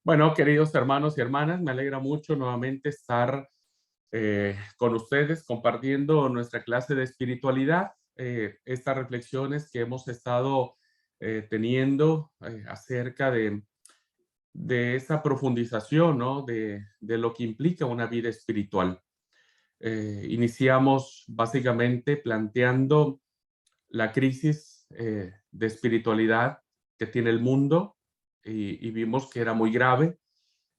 Bueno, queridos hermanos y hermanas, me alegra mucho nuevamente estar con ustedes compartiendo nuestra clase de espiritualidad, estas reflexiones que hemos estado teniendo acerca de esa profundización, ¿no? De lo que implica una vida espiritual. Iniciamos básicamente planteando la crisis de espiritualidad que tiene el mundo y vimos que era muy grave.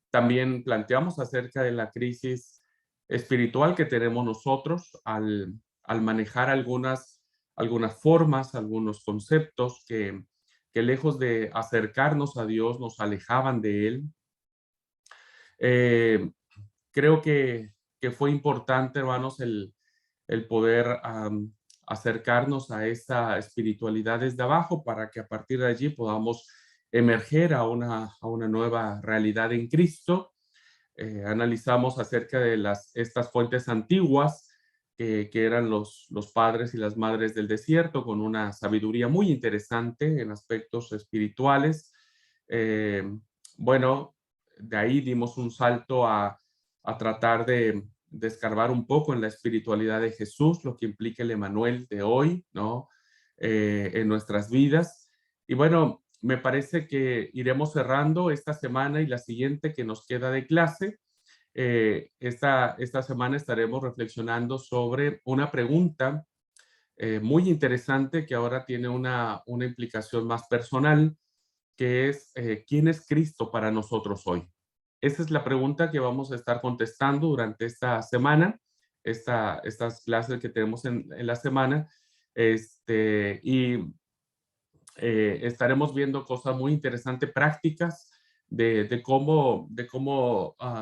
También planteamos acerca de la crisis espiritual que tenemos nosotros al manejar algunas formas, algunos conceptos que lejos de acercarnos a Dios nos alejaban de Él. Eh, Creo que fue importante, hermanos, el poder acercarnos a esa espiritualidad desde abajo para que a partir de allí podamos emerger a una nueva realidad en Cristo. Analizamos acerca de estas fuentes antiguas que eran los padres y las madres del desierto, con una sabiduría muy interesante en aspectos espirituales. Eh, bueno, de ahí dimos un salto a tratar de escarbar un poco en la espiritualidad de Jesús, lo que implica el Emanuel de hoy, ¿no? En nuestras vidas. Y bueno, me parece que iremos cerrando esta semana y la siguiente que nos queda de clase. Esta semana estaremos reflexionando sobre una pregunta muy interesante que ahora tiene una implicación más personal, que es ¿quién es Cristo para nosotros hoy? Esa es la pregunta que vamos a estar contestando durante esta semana, estas clases que tenemos en la semana. Y estaremos viendo cosas muy interesantes, prácticas de cómo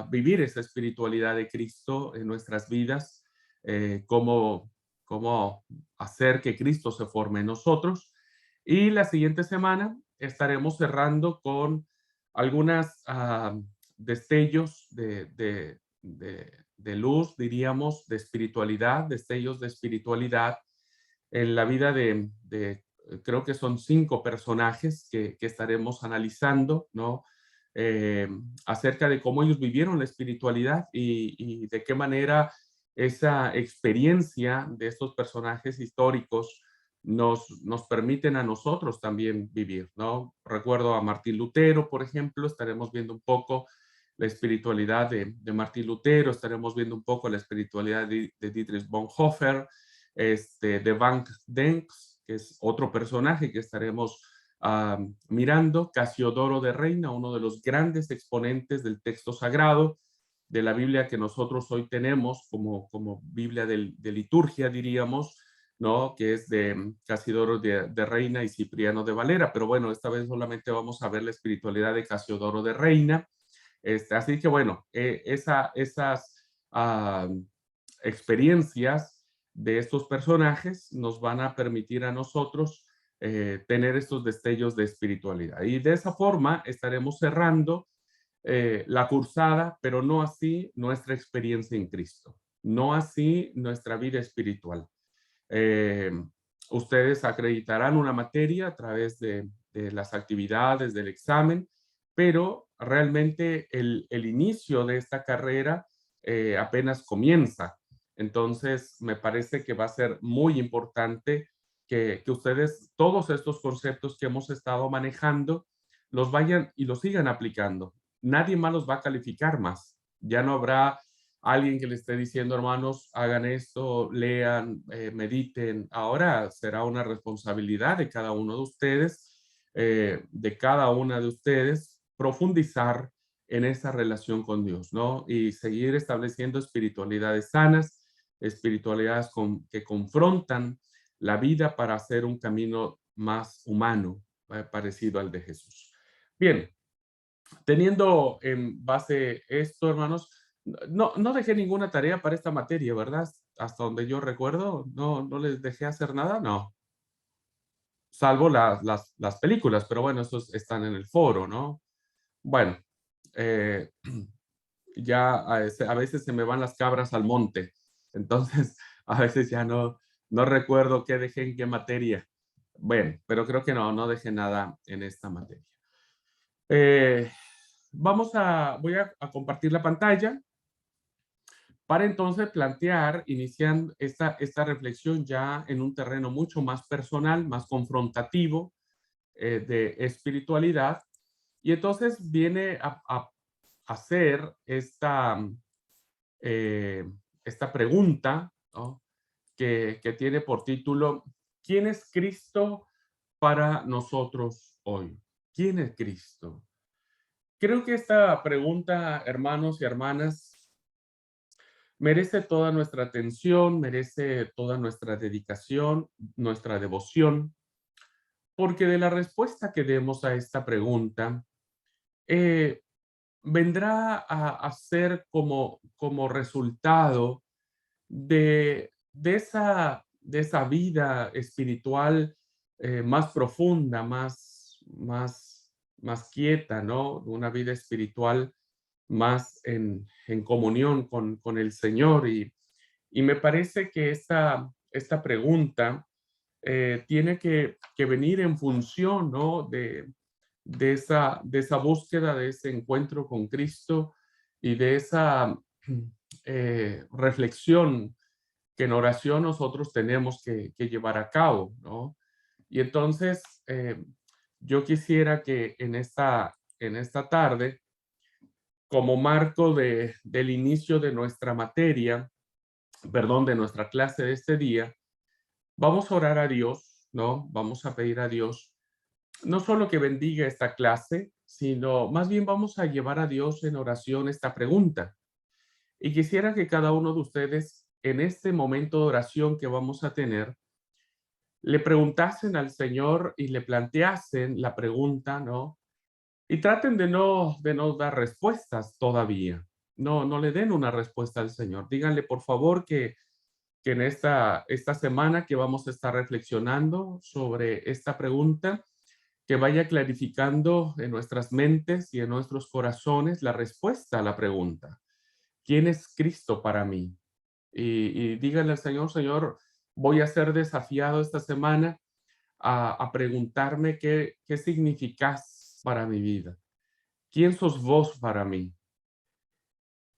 vivir esa espiritualidad de Cristo en nuestras vidas, cómo hacer que Cristo se forme en nosotros. Y la siguiente semana estaremos cerrando con algunas destellos de luz, diríamos, de espiritualidad, destellos de espiritualidad en la vida creo que son 5 personajes que estaremos analizando, ¿no? Eh, Acerca de cómo ellos vivieron la espiritualidad y de qué manera esa experiencia de estos personajes históricos nos permiten a nosotros también vivir, ¿no? Recuerdo a Martín Lutero, por ejemplo, estaremos viendo un poco la espiritualidad de Martín Lutero, estaremos viendo un poco la espiritualidad de Dietrich Bonhoeffer, de Van Denks, que es otro personaje que estaremos mirando, Casiodoro de Reina, uno de los grandes exponentes del texto sagrado de la Biblia que nosotros hoy tenemos como Biblia de liturgia, diríamos, ¿no? Que es de Casiodoro de Reina y Cipriano de Valera. Pero bueno, esta vez solamente vamos a ver la espiritualidad de Casiodoro de Reina. Así que bueno, esas experiencias de estos personajes nos van a permitir a nosotros tener estos destellos de espiritualidad. Y de esa forma estaremos cerrando la cursada, pero no así nuestra experiencia en Cristo, no así nuestra vida espiritual. Eh, Ustedes acreditarán una materia a través de las actividades del examen, pero realmente el inicio de esta carrera apenas comienza. Entonces, me parece que va a ser muy importante que ustedes todos estos conceptos que hemos estado manejando los vayan y los sigan aplicando. Nadie más los va a calificar más. Ya no habrá alguien que le esté diciendo, hermanos, hagan esto, lean, mediten. Ahora será una responsabilidad de cada uno de ustedes, de cada una de ustedes, profundizar en esa relación con Dios, ¿no? Y seguir estableciendo espiritualidades sanas, espiritualidades que confrontan la vida para hacer un camino más humano, parecido al de Jesús. Bien, teniendo en base esto, hermanos, no dejé ninguna tarea para esta materia, ¿verdad? Hasta donde yo recuerdo, no les dejé hacer nada, no. Salvo las películas, pero bueno, esos están en el foro, ¿no? Bueno, eh, ya a veces se me van las cabras al monte, entonces a veces ya no recuerdo qué dejé en qué materia. Bueno, pero creo que no dejé nada en esta materia. Eh, voy a compartir la pantalla para entonces plantear, iniciando esta reflexión ya en un terreno mucho más personal, más confrontativo, de espiritualidad. Y entonces viene a hacer eh, esta pregunta, ¿no? Que tiene por título, ¿quién es Cristo para nosotros hoy? ¿Quién es Cristo? Creo que esta pregunta, hermanos y hermanas, merece toda nuestra atención, merece toda nuestra dedicación, nuestra devoción, porque de la respuesta que demos a esta pregunta, eh, vendrá a ser como resultado de esa vida espiritual más profunda, más quieta, ¿no? Una vida espiritual más en comunión con el Señor. Y me parece que esta pregunta tiene que venir en función, ¿no? De esa búsqueda, de ese encuentro con Cristo y de esa reflexión que en oración nosotros tenemos que llevar a cabo, ¿no? Y entonces, yo quisiera que en esta tarde, como marco del inicio de nuestra materia, perdón, de nuestra clase de este día, vamos a orar a Dios, ¿no? Vamos a pedir a Dios no solo que bendiga esta clase, sino más bien vamos a llevar a Dios en oración esta pregunta. Y quisiera que cada uno de ustedes, en este momento de oración que vamos a tener, le preguntasen al Señor y le planteasen la pregunta, ¿no? Y traten de no dar respuestas todavía. No le den una respuesta al Señor. Díganle, por favor, que en esta semana que vamos a estar reflexionando sobre esta pregunta, que vaya clarificando en nuestras mentes y en nuestros corazones la respuesta a la pregunta. ¿Quién es Cristo para mí? Y díganle al Señor, Señor, voy a ser desafiado esta semana a preguntarme qué significas para mi vida. ¿Quién sos vos para mí?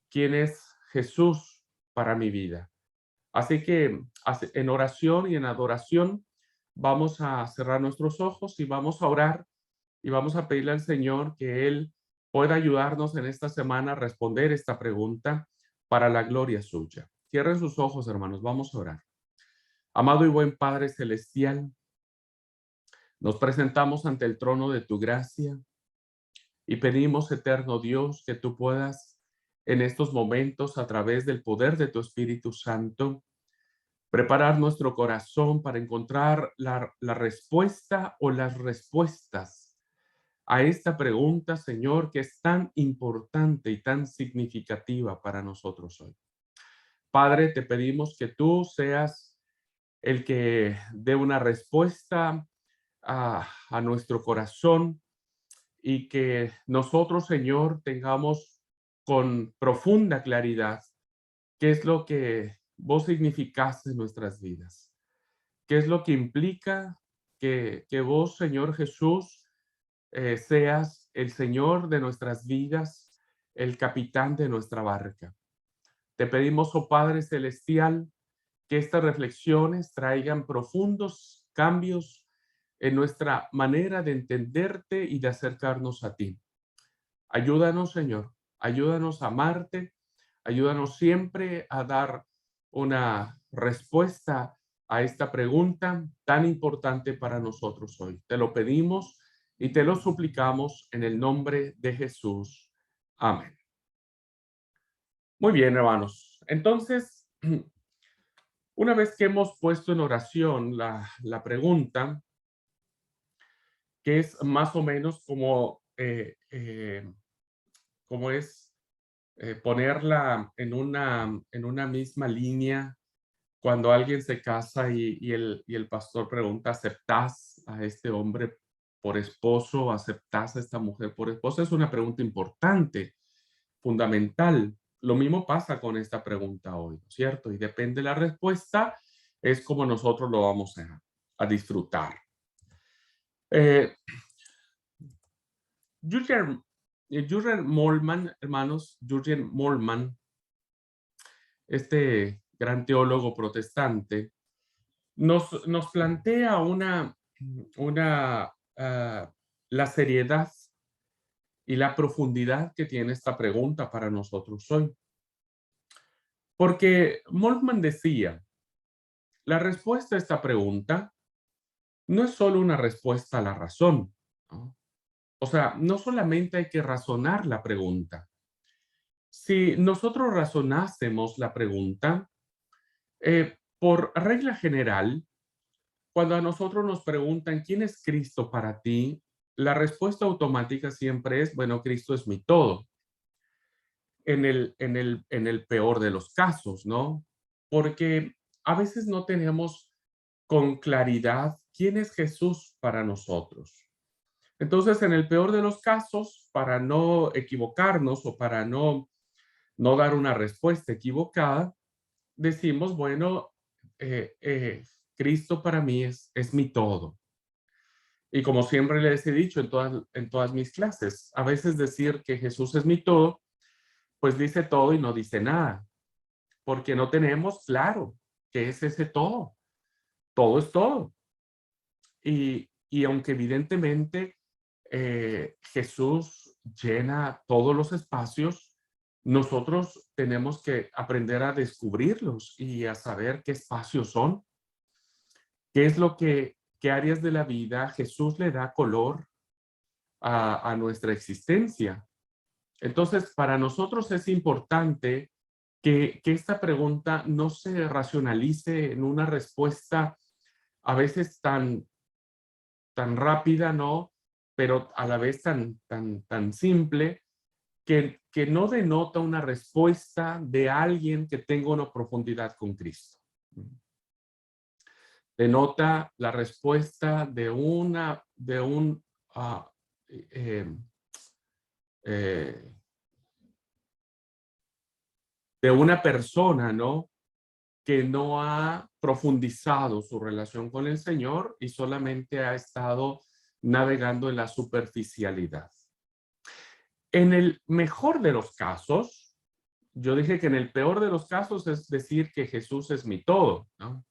¿Quién es Jesús para mi vida? Así que en oración y en adoración vamos a cerrar nuestros ojos y vamos a orar y vamos a pedirle al Señor que Él pueda ayudarnos en esta semana a responder esta pregunta para la gloria suya. Cierren sus ojos, hermanos, vamos a orar. Amado y buen Padre Celestial, nos presentamos ante el trono de tu gracia y pedimos, eterno Dios, que tú puedas en estos momentos, a través del poder de tu Espíritu Santo, preparar nuestro corazón para encontrar la respuesta o las respuestas a esta pregunta, Señor, que es tan importante y tan significativa para nosotros hoy. Padre, te pedimos que tú seas el que dé una respuesta a nuestro corazón y que nosotros, Señor, tengamos con profunda claridad qué es lo que vos significás en nuestras vidas, qué es lo que implica que vos, Señor Jesús, seas el Señor de nuestras vidas, el capitán de nuestra barca. Te pedimos, oh Padre Celestial, que estas reflexiones traigan profundos cambios en nuestra manera de entenderte y de acercarnos a ti. Ayúdanos, Señor, ayúdanos a amarte, ayúdanos siempre a dar una respuesta a esta pregunta tan importante para nosotros hoy. Te lo pedimos y te lo suplicamos en el nombre de Jesús. Amén. Muy bien, hermanos. Entonces, una vez que hemos puesto en oración la pregunta, que es más o menos como es ponerla en una misma línea cuando alguien se casa y el pastor pregunta, ¿aceptás a este hombre por esposo? ¿Aceptás a esta mujer por esposo? Es una pregunta importante, fundamental. Lo mismo pasa con esta pregunta hoy, ¿no es cierto? Y depende de la respuesta, es como nosotros lo vamos a disfrutar. Eh, Jürgen Jürgen Moltmann, hermanos, Jürgen Moltmann, este gran teólogo protestante, nos plantea una, la seriedad y la profundidad que tiene esta pregunta para nosotros hoy. Porque Moltmann decía, la respuesta a esta pregunta no es solo una respuesta a la razón, ¿no? O sea, no solamente hay que razonar la pregunta. Si nosotros razonásemos la pregunta, por regla general, cuando a nosotros nos preguntan quién es Cristo para ti, la respuesta automática siempre es, bueno, Cristo es mi todo. En el peor de los casos, ¿no? Porque a veces no tenemos con claridad quién es Jesús para nosotros. Entonces, en el peor de los casos, para no equivocarnos o para no dar una respuesta equivocada, decimos, bueno, Cristo para mí es mi todo. Y como siempre les he dicho en todas mis clases, a veces decir que Jesús es mi todo, pues dice todo y no dice nada, porque no tenemos claro qué es ese todo. Todo es todo. Y aunque evidentemente Jesús llena todos los espacios, nosotros tenemos que aprender a descubrirlos y a saber qué espacios son, qué es lo qué áreas de la vida Jesús le da color a nuestra existencia. Entonces, para nosotros es importante que esta pregunta no se racionalice en una respuesta a veces tan rápida, ¿no? Pero a la vez tan simple, que no denota una respuesta de alguien que tenga una profundidad con Cristo. Denota la respuesta ah, eh, eh, de una persona, ¿no? Que no ha profundizado su relación con el Señor y solamente ha estado navegando en la superficialidad. En el mejor de los casos, yo dije que en el peor de los casos es decir que Jesús es mi todo, ¿no?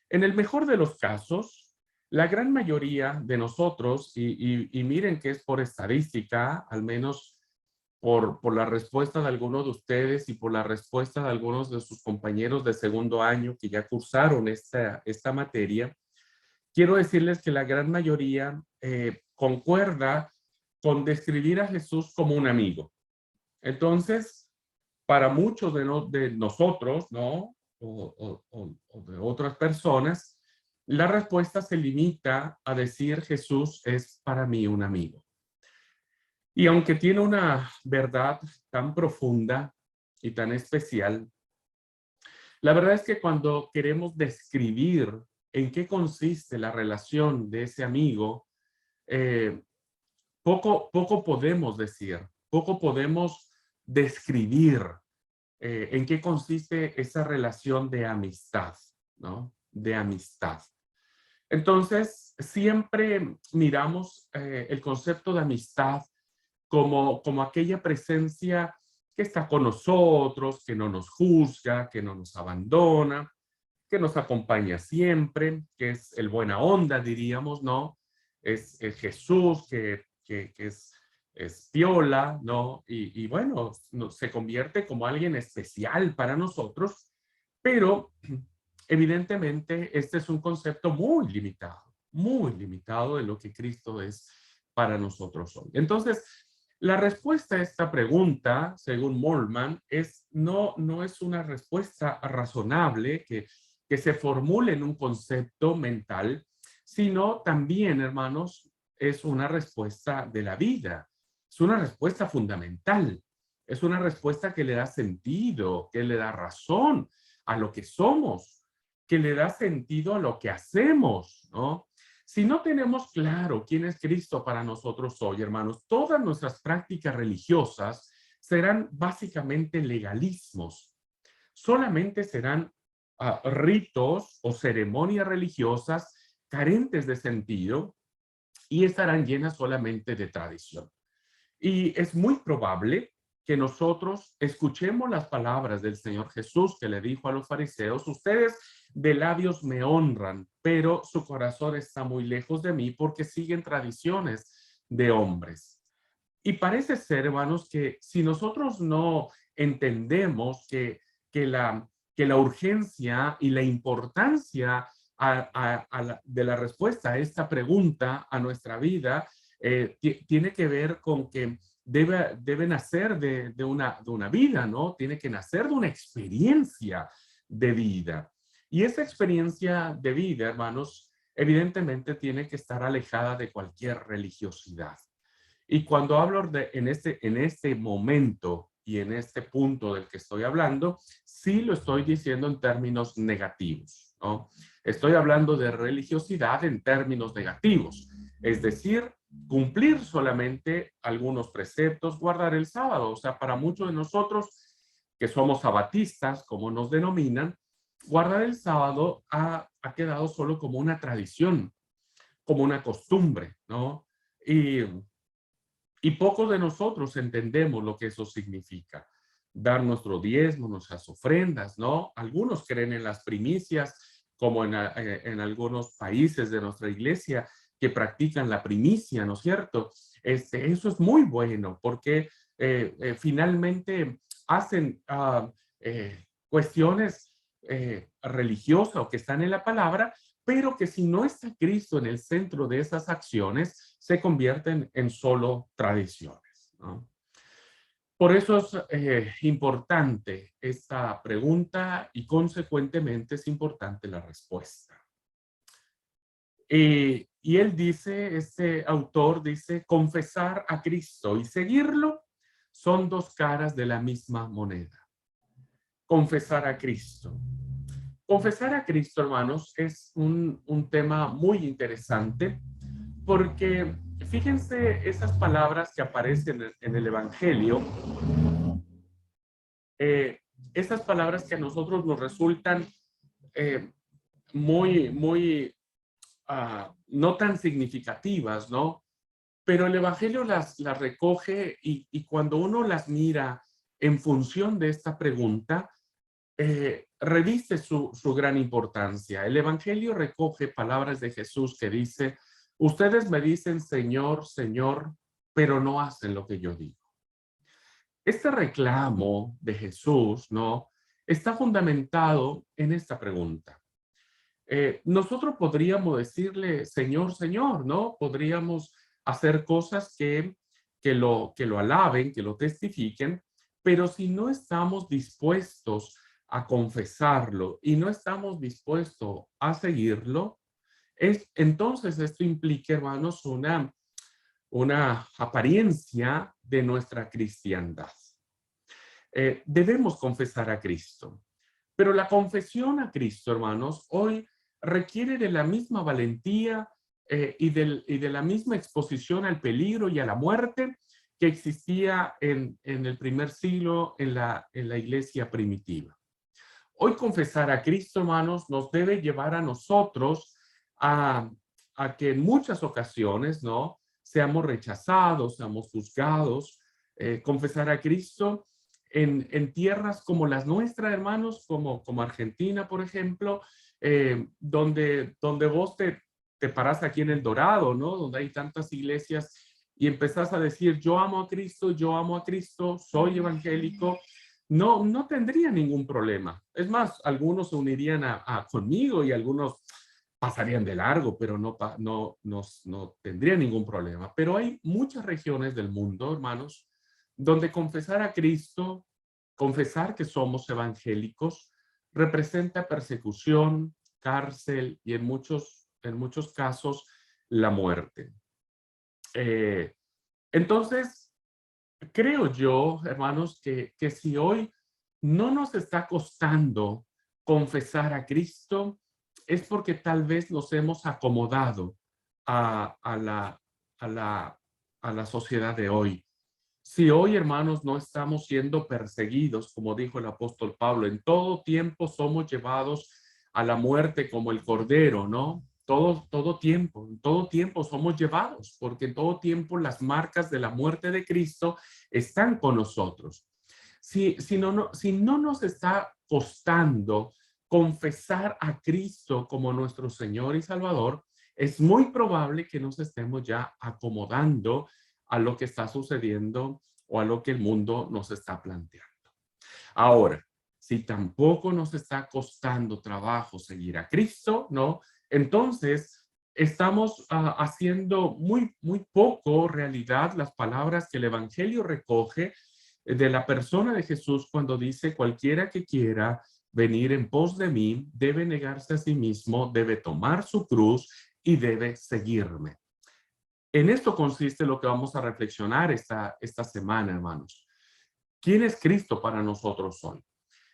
En el mejor de los casos, la gran mayoría de nosotros, y miren que es por estadística, al menos por la respuesta de algunos de ustedes y por la respuesta de algunos de sus compañeros de segundo año que ya cursaron esta materia, quiero decirles que la gran mayoría concuerda con describir a Jesús como un amigo. Entonces, para muchos de nosotros, ¿no? O de otras personas, la respuesta se limita a decir Jesús es para mí un amigo. Y aunque tiene una verdad tan profunda y tan especial, la verdad es que cuando queremos describir en qué consiste la relación de ese amigo, eh, poco podemos decir, poco podemos describir en qué consiste esa relación de amistad, ¿no? De amistad. Entonces, siempre miramos el concepto de amistad como aquella presencia que está con nosotros, que no nos juzga, que no nos abandona, que nos acompaña siempre, que es el buena onda, diríamos, ¿no? Es Jesús, que es piola, ¿no? Y bueno, se convierte como alguien especial para nosotros, pero evidentemente este es un concepto muy limitado de lo que Cristo es para nosotros hoy. Entonces, la respuesta a esta pregunta, según Moltmann, no es una respuesta razonable que se formule en un concepto mental, sino también, hermanos, es una respuesta de la vida. Es una respuesta fundamental. Es una respuesta que le da sentido, que le da razón a lo que somos, que le da sentido a lo que hacemos, ¿no? Si no tenemos claro quién es Cristo para nosotros hoy, hermanos, todas nuestras prácticas religiosas serán básicamente legalismos. Solamente serán ritos o ceremonias religiosas carentes de sentido y estarán llenas solamente de tradición. Y es muy probable que nosotros escuchemos las palabras del Señor Jesús que le dijo a los fariseos: ustedes de labios me honran, pero su corazón está muy lejos de mí porque siguen tradiciones de hombres. Y parece ser, hermanos, que si nosotros no entendemos que la urgencia y la importancia de la respuesta a esta pregunta a nuestra vida tiene que ver con que debe nacer de una vida, ¿no? Tiene que nacer de una experiencia de vida. Y esa experiencia de vida, hermanos, evidentemente tiene que estar alejada de cualquier religiosidad. Y cuando hablo en este momento y en este punto del que estoy hablando, sí lo estoy diciendo en términos negativos, ¿no? Estoy hablando de religiosidad en términos negativos, es decir, cumplir solamente algunos preceptos, guardar el sábado. O sea, para muchos de nosotros que somos sabatistas, como nos denominan, guardar el sábado ha quedado solo como una tradición, como una costumbre, ¿no? Y pocos de nosotros entendemos lo que eso significa. Dar nuestro diezmo, nuestras ofrendas, ¿no? Algunos creen en las primicias, como en algunos países de nuestra iglesia que practican la primicia, ¿no es cierto? Eso es muy bueno porque finalmente hacen cuestiones religiosas o que están en la palabra, pero que si no está Cristo en el centro de esas acciones, se convierten en solo tradiciones, ¿no? Por eso es importante esta pregunta y consecuentemente es importante la respuesta. Y él dice, este autor dice, confesar a Cristo y seguirlo son dos caras de la misma moneda. Confesar a Cristo. Confesar a Cristo, hermanos, es un tema muy interesante porque fíjense esas palabras que aparecen en el Evangelio, eh, esas palabras que a nosotros nos resultan eh, muy, no tan significativas, ¿no? Pero el Evangelio las recoge y cuando uno las mira en función de esta pregunta, reviste su gran importancia. El Evangelio recoge palabras de Jesús que dice: ustedes me dicen Señor, Señor, pero no hacen lo que yo digo. Este reclamo de Jesús, ¿no? Está fundamentado en esta pregunta. Nosotros podríamos decirle Señor, Señor, ¿no? Podríamos hacer cosas que lo alaben, que lo testifiquen, pero si no estamos dispuestos a confesarlo y no estamos dispuestos a seguirlo, entonces esto implica, hermanos, una apariencia de nuestra cristiandad. Debemos confesar a Cristo, pero la confesión a Cristo, hermanos, hoy requiere de la misma valentía y de la misma exposición al peligro y a la muerte que existía en el primer siglo en la iglesia primitiva. Hoy confesar a Cristo, hermanos, nos debe llevar a nosotros a, a que en muchas ocasiones, ¿no? Seamos rechazados, seamos juzgados. Confesar a Cristo en tierras como las nuestras, hermanos, como Argentina, por ejemplo, donde vos te parás aquí en El Dorado, ¿no? Donde hay tantas iglesias y empezás a decir, yo amo a Cristo, soy evangélico, no tendría ningún problema. Es más, algunos se unirían conmigo y algunos pasarían de largo, pero no tendría ningún problema. Pero hay muchas regiones del mundo, hermanos, donde confesar a Cristo, confesar que somos evangélicos, representa persecución, cárcel y en muchos casos la muerte. Eh, entonces, creo yo, hermanos, que si hoy no nos está costando confesar a Cristo, es porque tal vez nos hemos acomodado a, a la, a la, a la sociedad de hoy. Si hoy, hermanos, no estamos siendo perseguidos, como dijo el apóstol Pablo, en todo tiempo somos llevados a la muerte como el cordero, ¿no? en todo tiempo somos llevados, porque en todo tiempo las marcas de la muerte de Cristo están con nosotros. Si no nos está costando confesar a Cristo como nuestro Señor y Salvador, es muy probable que nos estemos ya acomodando a lo que está sucediendo o a lo que el mundo nos está planteando. Ahora, si tampoco nos está costando trabajo seguir a Cristo, ¿no? Entonces, estamos haciendo muy poco realidad las palabras que el Evangelio recoge de la persona de Jesús cuando dice: cualquiera que quiera venir en pos de mí, debe negarse a sí mismo, debe tomar su cruz y debe seguirme. En esto consiste lo que vamos a reflexionar esta semana, hermanos. ¿Quién es Cristo para nosotros hoy?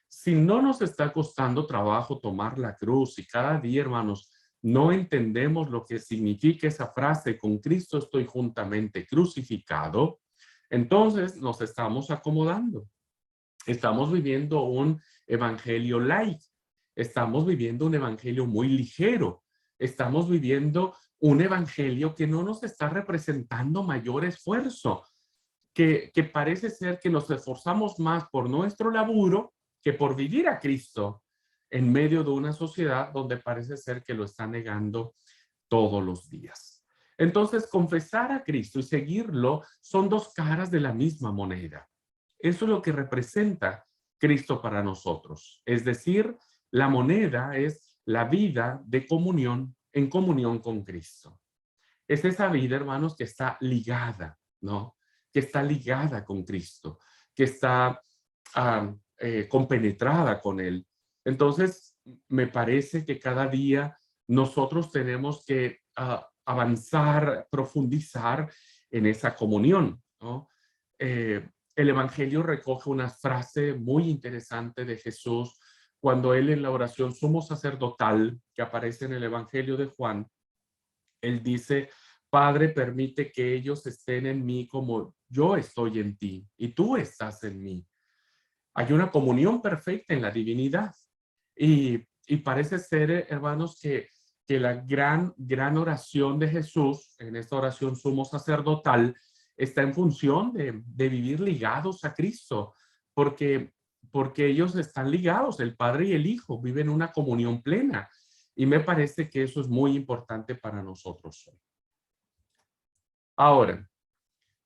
Si no nos está costando trabajo tomar la cruz y cada día, hermanos, no entendemos lo que significa esa frase: con Cristo estoy juntamente crucificado, entonces nos estamos acomodando. Estamos viviendo un evangelio light. Estamos viviendo un evangelio muy ligero. Estamos viviendo un evangelio que no nos está representando mayor esfuerzo, que parece ser que nos esforzamos más por nuestro laburo que por vivir a Cristo en medio de una sociedad donde parece ser que lo está negando todos los días. Entonces, confesar a Cristo y seguirlo son dos caras de la misma moneda. Eso es lo que representa Cristo para nosotros. Es decir, la moneda es la vida de comunión, en comunión con Cristo. Es esa vida, hermanos, que está ligada, ¿no? Que está ligada con Cristo, que está compenetrada con Él. Entonces, me parece que cada día nosotros tenemos que avanzar, profundizar en esa comunión, ¿no? El Evangelio recoge una frase muy interesante de Jesús cuando Él, en la oración sumo sacerdotal que aparece en el Evangelio de Juan, Él dice: Padre, permite que ellos estén en mí como yo estoy en ti y tú estás en mí. Hay una comunión perfecta en la divinidad. Y parece ser, hermanos, que la gran oración de Jesús, en esta oración sumo sacerdotal, está en función de vivir ligados a Cristo, porque, porque ellos están ligados, el Padre y el Hijo viven una comunión plena. Y me parece que eso es muy importante para nosotros hoy. Ahora,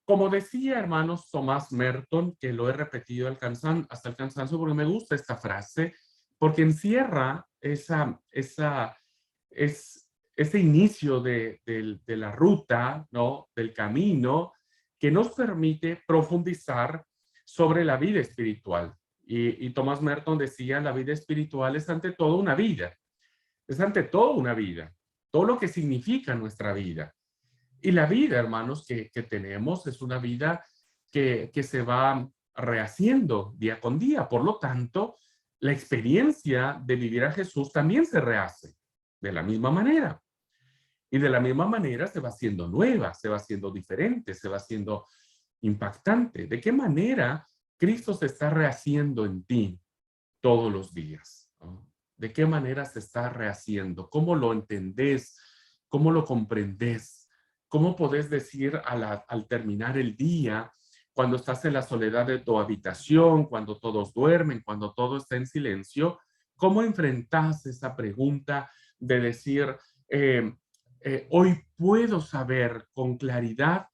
como decía, hermanos, Thomas Merton, que lo he repetido hasta el cansancio porque me gusta esta frase, porque encierra ese inicio de la ruta, ¿no? Del camino, que nos permite profundizar sobre la vida espiritual. Y Thomas Merton decía: la vida espiritual es ante todo una vida, es ante todo una vida, todo lo que significa nuestra vida. Y la vida, hermanos, que tenemos es una vida que se va rehaciendo día con día. Por lo tanto, la experiencia de vivir a Jesús también se rehace de la misma manera. Y de la misma manera se va haciendo nueva, se va haciendo diferente, se va haciendo impactante. ¿De qué manera Cristo se está rehaciendo en ti todos los días? ¿No? ¿De qué manera se está rehaciendo? ¿Cómo lo entendés? ¿Cómo lo comprendés? ¿Cómo podés decir al terminar el día, cuando estás en la soledad de tu habitación, cuando todos duermen, cuando todo está en silencio, cómo enfrentás esa pregunta de decir: eh, hoy puedo saber con claridad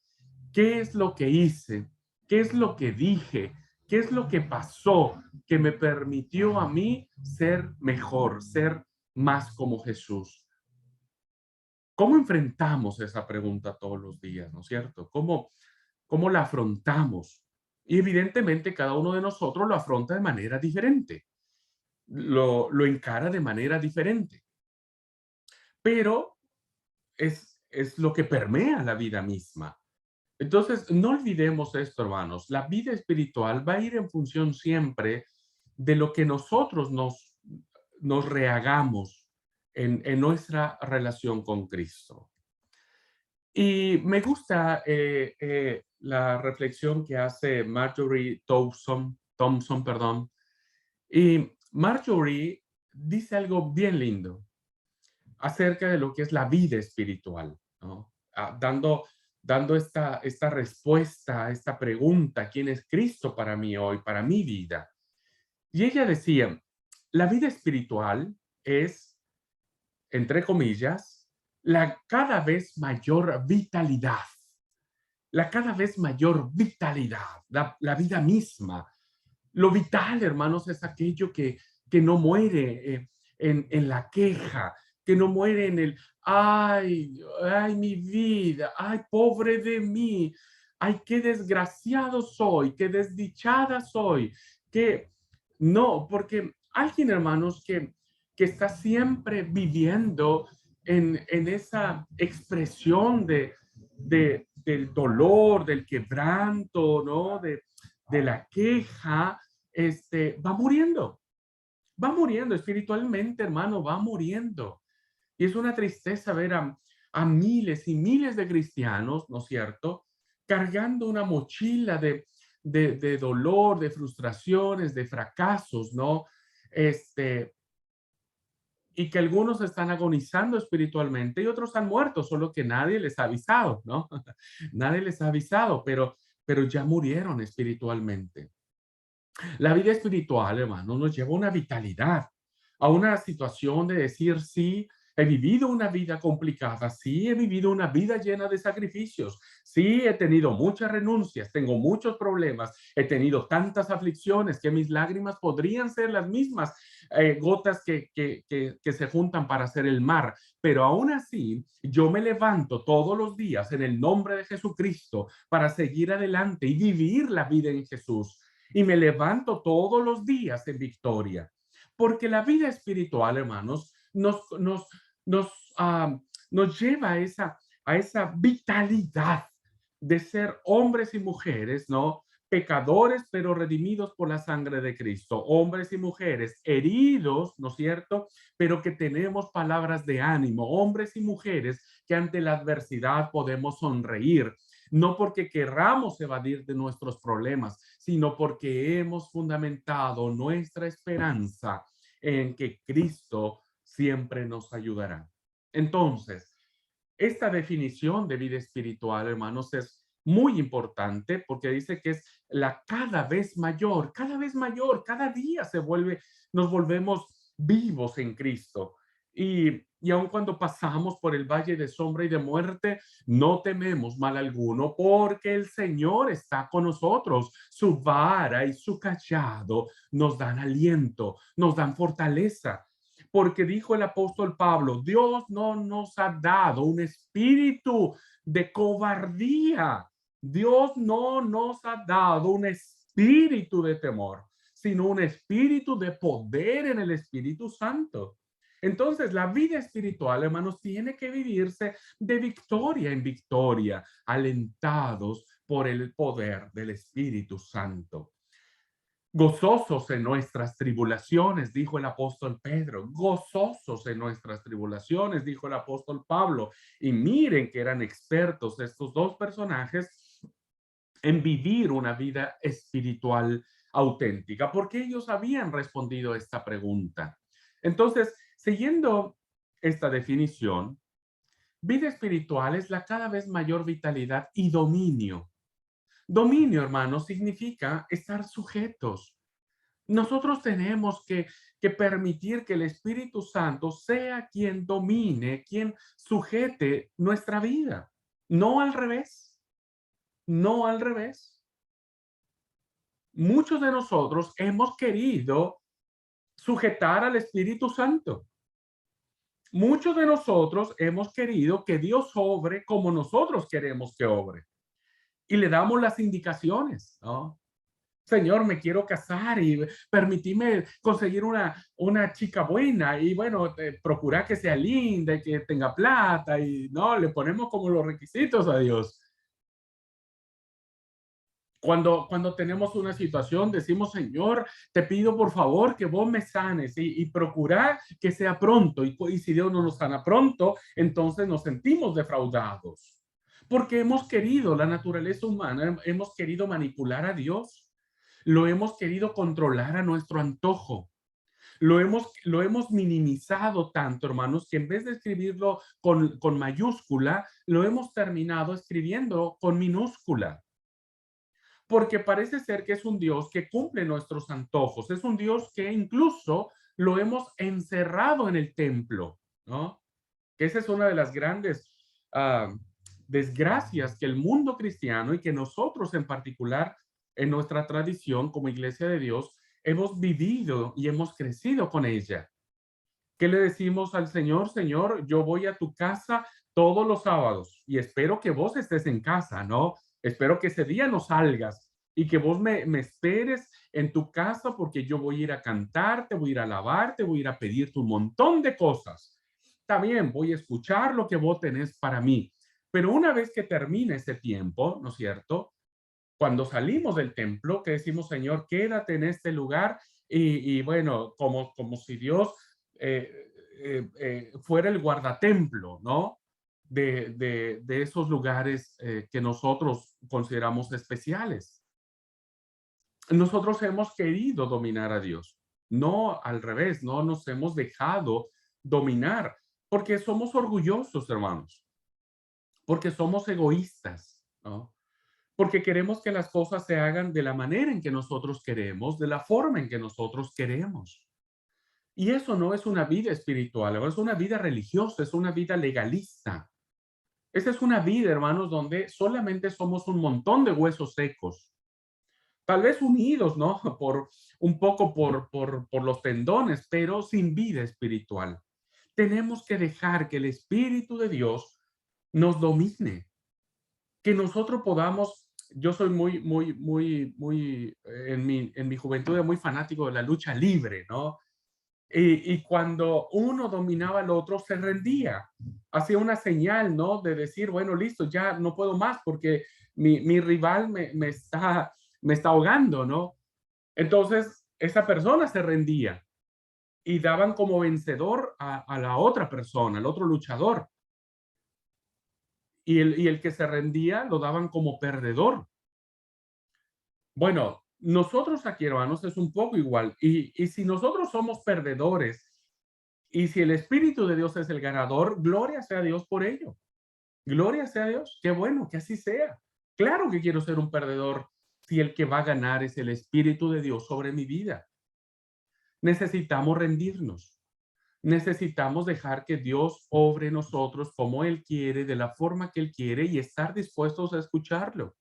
qué es lo que hice, qué es lo que dije, qué es lo que pasó que me permitió a mí ser mejor, ser más como Jesús? ¿Cómo enfrentamos esa pregunta todos los días, no es cierto? ¿Cómo la afrontamos? Y evidentemente cada uno de nosotros lo afronta de manera diferente, lo encara de manera diferente, pero es lo que permea la vida misma. Entonces, no olvidemos esto, hermanos. La vida espiritual va a ir en función siempre de lo que nosotros nos rehagamos en nuestra relación con Cristo. Y me gusta la reflexión que hace Marjorie Thompson, perdón. Y Marjorie dice algo bien lindo. acerca de lo que es la vida espiritual, ¿no? Dando esta respuesta a esta pregunta, ¿quién es Cristo para mí hoy, para mi vida? Y ella decía, la vida espiritual es, entre comillas, la cada vez mayor vitalidad, la cada vez mayor vitalidad, la vida misma. Lo vital, hermanos, es aquello que no muere en la queja, que no muere en el, ay, ay, mi vida, ay, pobre de mí, ay, qué desgraciado soy, qué desdichada soy, que no, porque alguien, hermanos, que está siempre viviendo en esa expresión del dolor, del quebranto, ¿no? De la queja, va muriendo espiritualmente, hermano, va muriendo. Y es una tristeza ver a miles y miles de cristianos, ¿no es cierto?, cargando una mochila de dolor, de frustraciones, de fracasos, ¿no? Este, y que algunos están agonizando espiritualmente y otros han muerto, solo que nadie les ha avisado, ¿no? Nadie les ha avisado, pero ya murieron espiritualmente. La vida espiritual, hermano, nos lleva a una vitalidad, a una situación de decir, sí, he vivido una vida complicada, sí, he vivido una vida llena de sacrificios, sí, he tenido muchas renuncias, tengo muchos problemas, he tenido tantas aflicciones que mis lágrimas podrían ser las mismas gotas que se juntan para hacer el mar, pero aún así yo me levanto todos los días en el nombre de Jesucristo para seguir adelante y vivir la vida en Jesús y me levanto todos los días en victoria. Porque la vida espiritual, hermanos, nos, ah, nos lleva a esa vitalidad de ser hombres y mujeres, ¿no? Pecadores, pero redimidos por la sangre de Cristo. Hombres y mujeres heridos, ¿no es cierto? Pero que tenemos palabras de ánimo. Hombres y mujeres que ante la adversidad podemos sonreír, no porque querramos evadir de nuestros problemas, sino porque hemos fundamentado nuestra esperanza en que Cristo siempre nos ayudará. Entonces, esta definición de vida espiritual, hermanos, es muy importante porque dice que es la cada vez mayor, cada día nos volvemos vivos en Cristo. Y aun cuando pasamos por el valle de sombra y de muerte, no tememos mal alguno porque el Señor está con nosotros. Su vara y su callado nos dan aliento, nos dan fortaleza. Porque dijo el apóstol Pablo, Dios no nos ha dado un espíritu de cobardía. Dios no nos ha dado un espíritu de temor, sino un espíritu de poder en el Espíritu Santo. Entonces, la vida espiritual, hermanos, tiene que vivirse de victoria en victoria, alentados por el poder del Espíritu Santo. Gozosos en nuestras tribulaciones, dijo el apóstol Pedro. Gozosos en nuestras tribulaciones, dijo el apóstol Pablo. Y miren que eran expertos estos dos personajes en vivir una vida espiritual auténtica, porque ellos habían respondido esta pregunta. Entonces, siguiendo esta definición, vida espiritual es la cada vez mayor vitalidad y dominio. Dominio, hermano, significa estar sujetos. Nosotros tenemos que permitir que el Espíritu Santo sea quien domine, quien sujete nuestra vida. No al revés, no al revés. Muchos de nosotros hemos querido sujetar al Espíritu Santo. Muchos de nosotros hemos querido que Dios obre como nosotros queremos que obre. Y le damos las indicaciones, ¿no? Señor, me quiero casar y permitime conseguir una chica buena y bueno, procura que sea linda y que tenga plata y no, le ponemos como los requisitos a Dios. Cuando tenemos una situación, decimos, Señor, te pido por favor que vos me sanes y procura que sea pronto. Y si Dios no nos sana pronto, entonces nos sentimos defraudados. Porque hemos querido, la naturaleza humana, hemos querido manipular a Dios. Lo hemos querido controlar a nuestro antojo. Lo hemos minimizado tanto, hermanos, que en vez de escribirlo con mayúscula, lo hemos terminado escribiendo con minúscula. Porque parece ser que es un Dios que cumple nuestros antojos, es un Dios que incluso lo hemos encerrado en el templo, ¿no? Que esa es una de las grandes ah, desgracias que el mundo cristiano y que nosotros en particular en nuestra tradición como iglesia de Dios hemos vivido y hemos crecido con ella. ¿Qué le decimos al Señor? Señor, yo voy a tu casa todos los sábados y espero que vos estés en casa, ¿no? Espero que ese día no salgas y que vos me esperes en tu casa porque yo voy a ir a cantarte, voy a ir a alabarte, voy a ir a pedirte un montón de cosas. También voy a escuchar lo que vos tenés para mí. Pero una vez que termine ese tiempo, ¿no es cierto? Cuando salimos del templo, que decimos, Señor, quédate en este lugar y bueno, como si Dios fuera el guardatemplo, ¿no? De esos lugares que nosotros consideramos especiales. Nosotros hemos querido dominar a Dios, no al revés, no nos hemos dejado dominar, porque somos orgullosos, hermanos, porque somos egoístas, ¿no? Porque queremos que las cosas se hagan de la manera en que nosotros queremos, de la forma en que nosotros queremos. Y eso no es una vida espiritual, es una vida religiosa, es una vida legalista. Esa es una vida, hermanos, donde solamente somos un montón de huesos secos, tal vez unidos, ¿no? Por un poco por los tendones, pero sin vida espiritual. Tenemos que dejar que el Espíritu de Dios nos domine, que nosotros podamos, yo soy en mi juventud era muy fanático de la lucha libre, ¿no? Y cuando uno dominaba al otro, se rendía. Hacía una señal, ¿no? De decir, bueno, listo, ya no puedo más porque mi rival me está ahogando, ¿no? Entonces, esa persona se rendía y daban como vencedor a la otra persona, al otro luchador. Y el que se rendía lo daban como perdedor. Bueno, nosotros aquí, hermanos, es un poco igual. Y si nosotros somos perdedores y si el Espíritu de Dios es el ganador, gloria sea a Dios por ello. Gloria sea a Dios. Qué bueno que así sea. Claro que quiero ser un perdedor si el que va a ganar es el Espíritu de Dios sobre mi vida. Necesitamos rendirnos. Necesitamos dejar que Dios obre en nosotros como Él quiere, de la forma que Él quiere y estar dispuestos a escucharlo.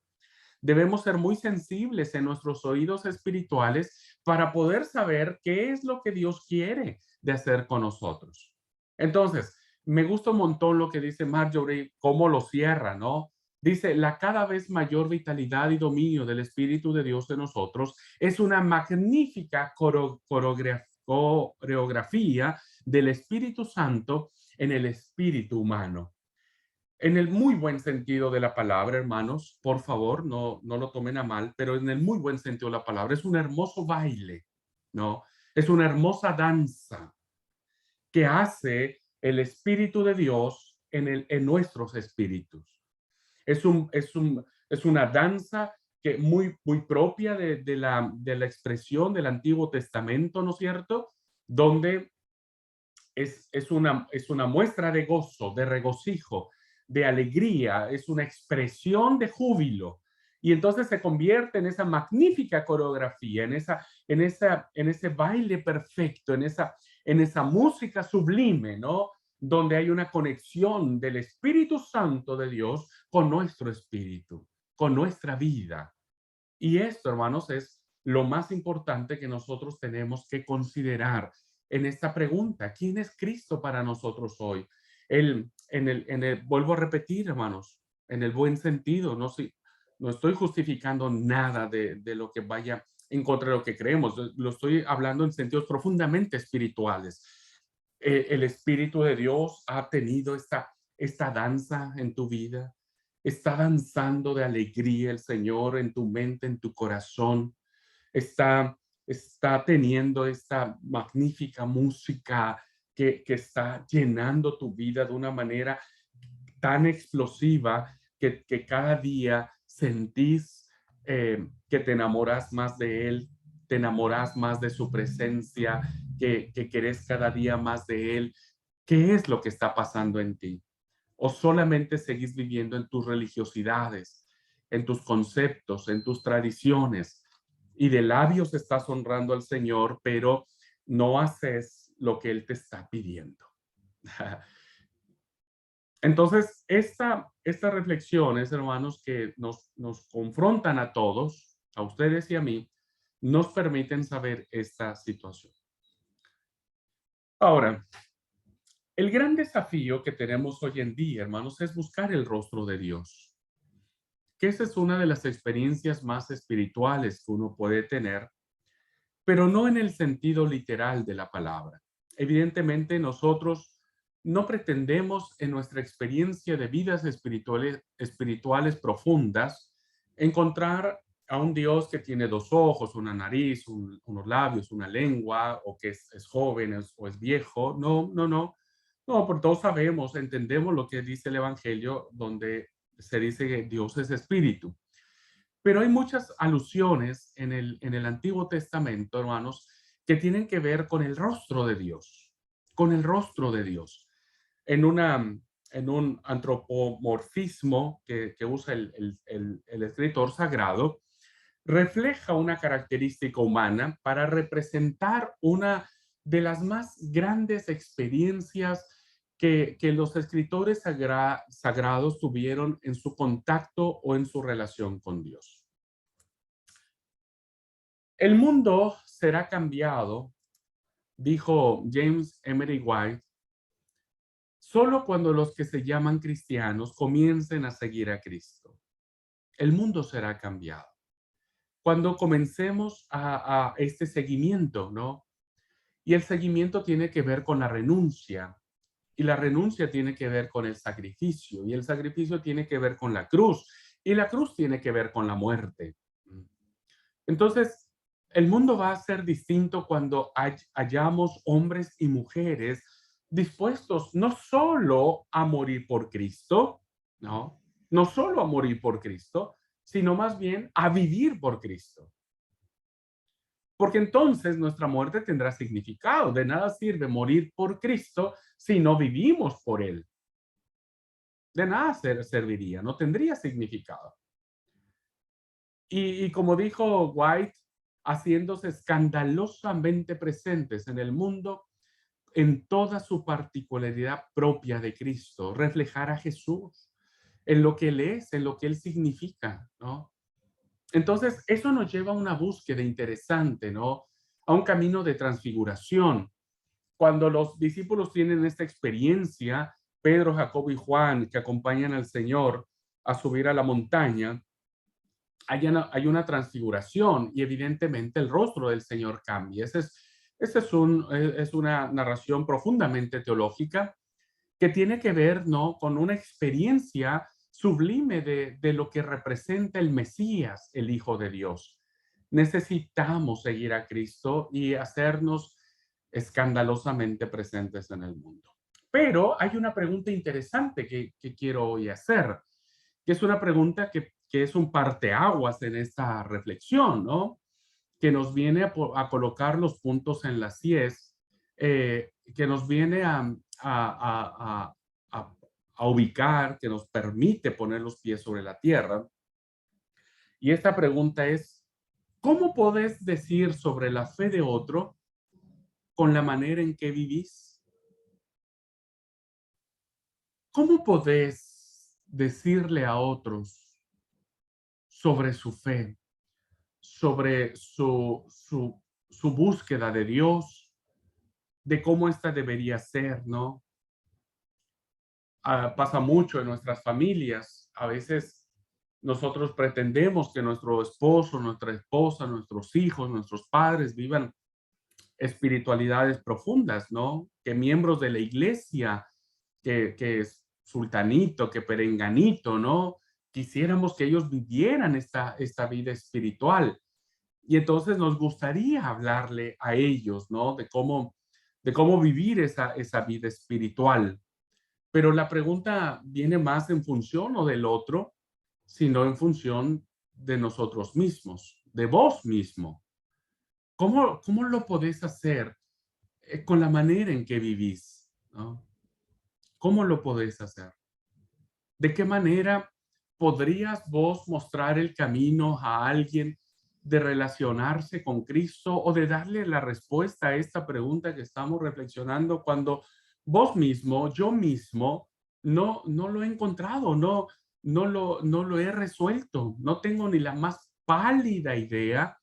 Debemos ser muy sensibles en nuestros oídos espirituales para poder saber qué es lo que Dios quiere de hacer con nosotros. Entonces, me gusta un montón lo que dice Marjorie, cómo lo cierra, ¿no? Dice, la cada vez mayor vitalidad y dominio del Espíritu de Dios en nosotros es una magnífica coreografía del Espíritu Santo en el espíritu humano. En el muy buen sentido de la palabra, hermanos, por favor, no lo tomen a mal, pero en el muy buen sentido de la palabra, es un hermoso baile, ¿no? Es una hermosa danza que hace el Espíritu de Dios en nuestros espíritus. Es una danza que muy propia de la expresión del Antiguo Testamento, ¿no es cierto? Donde es una muestra de gozo, de regocijo, de alegría, es una expresión de júbilo. Y entonces se convierte en esa magnífica coreografía, en ese baile perfecto, en esa música sublime, ¿no? Donde hay una conexión del Espíritu Santo de Dios con nuestro espíritu, con nuestra vida. Y esto, hermanos, es lo más importante que nosotros tenemos que considerar en esta pregunta. ¿Quién es Cristo para nosotros hoy? Vuelvo a repetir, hermanos, en el buen sentido, no estoy justificando nada de lo que vaya en contra de lo que creemos, lo estoy hablando en sentidos profundamente espirituales. El Espíritu de Dios ha tenido esta danza en tu vida. Está danzando de alegría el Señor en tu mente, en tu corazón. Está, está teniendo esta magnífica música que está llenando tu vida de una manera tan explosiva que cada día sentís que te enamoras más de Él, te enamoras más de su presencia, que querés cada día más de Él. ¿Qué es lo que está pasando en ti? ¿O solamente seguís viviendo en tus religiosidades, en tus conceptos, en tus tradiciones? Y de labios estás honrando al Señor, pero no haces lo que Él te está pidiendo. Entonces, estas reflexiones, hermanos, que nos confrontan a todos, a ustedes y a mí, nos permiten saber esta situación. Ahora, el gran desafío que tenemos hoy en día, hermanos, es buscar el rostro de Dios. Que esa es una de las experiencias más espirituales que uno puede tener, pero no en el sentido literal de la palabra. Evidentemente, nosotros no pretendemos en nuestra experiencia de vidas espirituales profundas encontrar a un Dios que tiene dos ojos, una nariz, unos labios, una lengua, o que es joven o es viejo. No, no, no. No, porque todos sabemos, entendemos lo que dice el Evangelio, donde se dice que Dios es espíritu. Pero hay muchas alusiones en el Antiguo Testamento, hermanos, que tienen que ver con el rostro de Dios, con el rostro de Dios. En un antropomorfismo que usa el escritor sagrado, refleja una característica humana para representar una de las más grandes experiencias que los escritores sagrados tuvieron en su contacto o en su relación con Dios. El mundo será cambiado, dijo James Emery White, solo cuando los que se llaman cristianos comiencen a seguir a Cristo. El mundo será cambiado. Cuando comencemos a este seguimiento, ¿no? Y el seguimiento tiene que ver con la renuncia, y la renuncia tiene que ver con el sacrificio, y el sacrificio tiene que ver con la cruz, y la cruz tiene que ver con la muerte. Entonces, el mundo va a ser distinto cuando hayamos hombres y mujeres dispuestos no solo a morir por Cristo, ¿no? No solo a morir por Cristo, sino más bien a vivir por Cristo. Porque entonces nuestra muerte tendrá significado. De nada sirve morir por Cristo si no vivimos por Él. De nada serviría, no tendría significado. Y como dijo White, haciéndose escandalosamente presentes en el mundo en toda su particularidad propia de Cristo, reflejar a Jesús en lo que Él es, en lo que Él significa, ¿no? Entonces, eso nos lleva a una búsqueda interesante, ¿no? A un camino de transfiguración. Cuando los discípulos tienen esta experiencia, Pedro, Jacobo y Juan, que acompañan al Señor a subir a la montaña, hay una transfiguración y evidentemente el rostro del Señor cambia. Es una narración profundamente teológica que tiene que ver, ¿no?, con una experiencia sublime de lo que representa el Mesías, el Hijo de Dios. Necesitamos seguir a Cristo y hacernos escandalosamente presentes en el mundo. Pero hay una pregunta interesante que quiero hoy hacer, que es una pregunta que es un parteaguas en esta reflexión, ¿no? Que nos viene a colocar los puntos en las IES, que nos viene a, a ubicar, que nos permite poner los pies sobre la tierra. Y esta pregunta es, ¿cómo podés decir sobre la fe de otro con la manera en que vivís? ¿Cómo podés decirle a otros sobre su fe, sobre su búsqueda de Dios, de cómo ésta debería ser, ¿no? Pasa mucho en nuestras familias. A veces nosotros pretendemos que nuestro esposo, nuestra esposa, nuestros hijos, nuestros padres vivan espiritualidades profundas, ¿no? Que miembros de la iglesia, que es sultanito, que perenganito, ¿no? Quisiéramos que ellos vivieran esta vida espiritual. Y entonces nos gustaría hablarle a ellos, ¿no? De cómo vivir esa vida espiritual. Pero la pregunta viene más en función no del otro, sino en función de nosotros mismos, de vos mismo. cómo lo podés hacer con la manera en que vivís, ¿no? ¿Cómo lo podés hacer? ¿De qué manera podrías vos mostrar el camino a alguien de relacionarse con Cristo o de darle la respuesta a esta pregunta que estamos reflexionando cuando vos mismo, yo mismo, no lo he encontrado, no lo he resuelto, no tengo ni la más pálida idea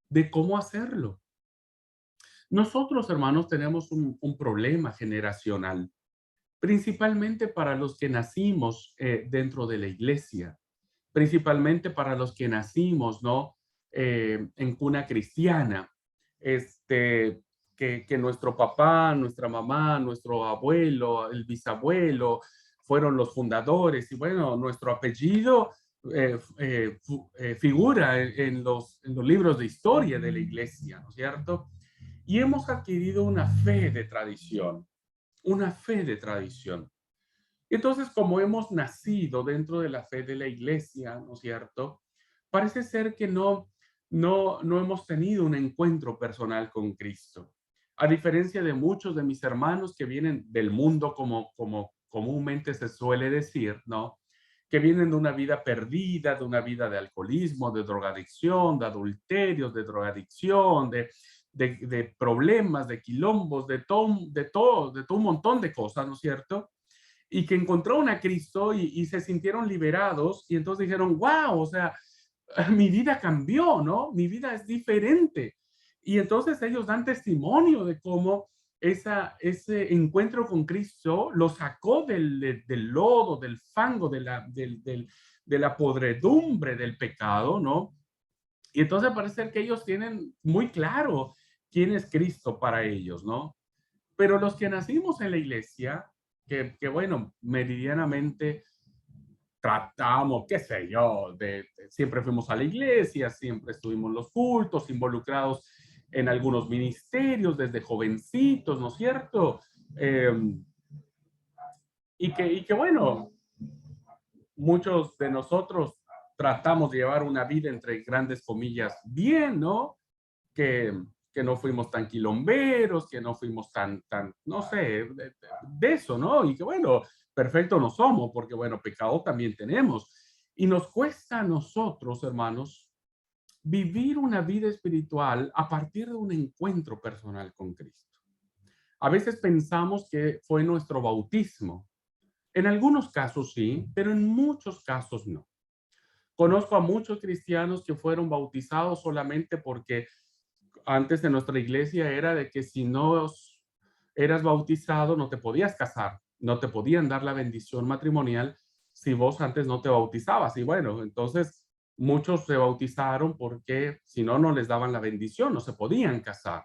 de cómo hacerlo? Nosotros, hermanos, tenemos un problema generacional, principalmente para los que nacimos dentro de la iglesia, principalmente para los que nacimos, ¿no? En cuna cristiana, este, que nuestro papá, nuestra mamá, nuestro abuelo, el bisabuelo fueron los fundadores y bueno, nuestro apellido figura en los libros de historia de la iglesia, ¿no es cierto? Y hemos adquirido una fe de tradición. Entonces, como hemos nacido dentro de la fe de la iglesia, ¿no es cierto? Parece ser que no hemos tenido un encuentro personal con Cristo. A diferencia de muchos de mis hermanos que vienen del mundo, como comúnmente se suele decir, ¿no? Que vienen de una vida perdida, de una vida de alcoholismo, de drogadicción, de adulterios, de drogadicción, de problemas, de quilombos, de todo un montón de cosas, ¿no es cierto? Y que encontraron a Cristo y se sintieron liberados y entonces dijeron, wow, o sea, mi vida cambió, ¿no? Mi vida es diferente. Y entonces ellos dan testimonio de cómo ese encuentro con Cristo lo sacó del lodo, del fango, de la podredumbre del pecado, ¿no? Y entonces parece ser que ellos tienen muy claro quién es Cristo para ellos, ¿no? Pero los que nacimos en la iglesia, que bueno, meridianamente tratamos, qué sé yo, siempre fuimos a la iglesia, siempre estuvimos en los cultos, involucrados en algunos ministerios desde jovencitos, ¿no es cierto? Eh, y que bueno, muchos de nosotros tratamos de llevar una vida entre grandes comillas bien, ¿no? Que, que no fuimos tan quilomberos, que no fuimos tan, no sé, de eso, ¿no? Y que bueno, perfecto no somos, porque bueno, pecado también tenemos. Y nos cuesta a nosotros, hermanos, vivir una vida espiritual a partir de un encuentro personal con Cristo. A veces pensamos que fue nuestro bautismo. En algunos casos sí, pero en muchos casos no. Conozco a muchos cristianos que fueron bautizados solamente porque antes en nuestra iglesia era de que si no eras bautizado no te podías casar, no te podían dar la bendición matrimonial si vos antes no te bautizabas. Y bueno, entonces muchos se bautizaron porque si no, no les daban la bendición, no se podían casar.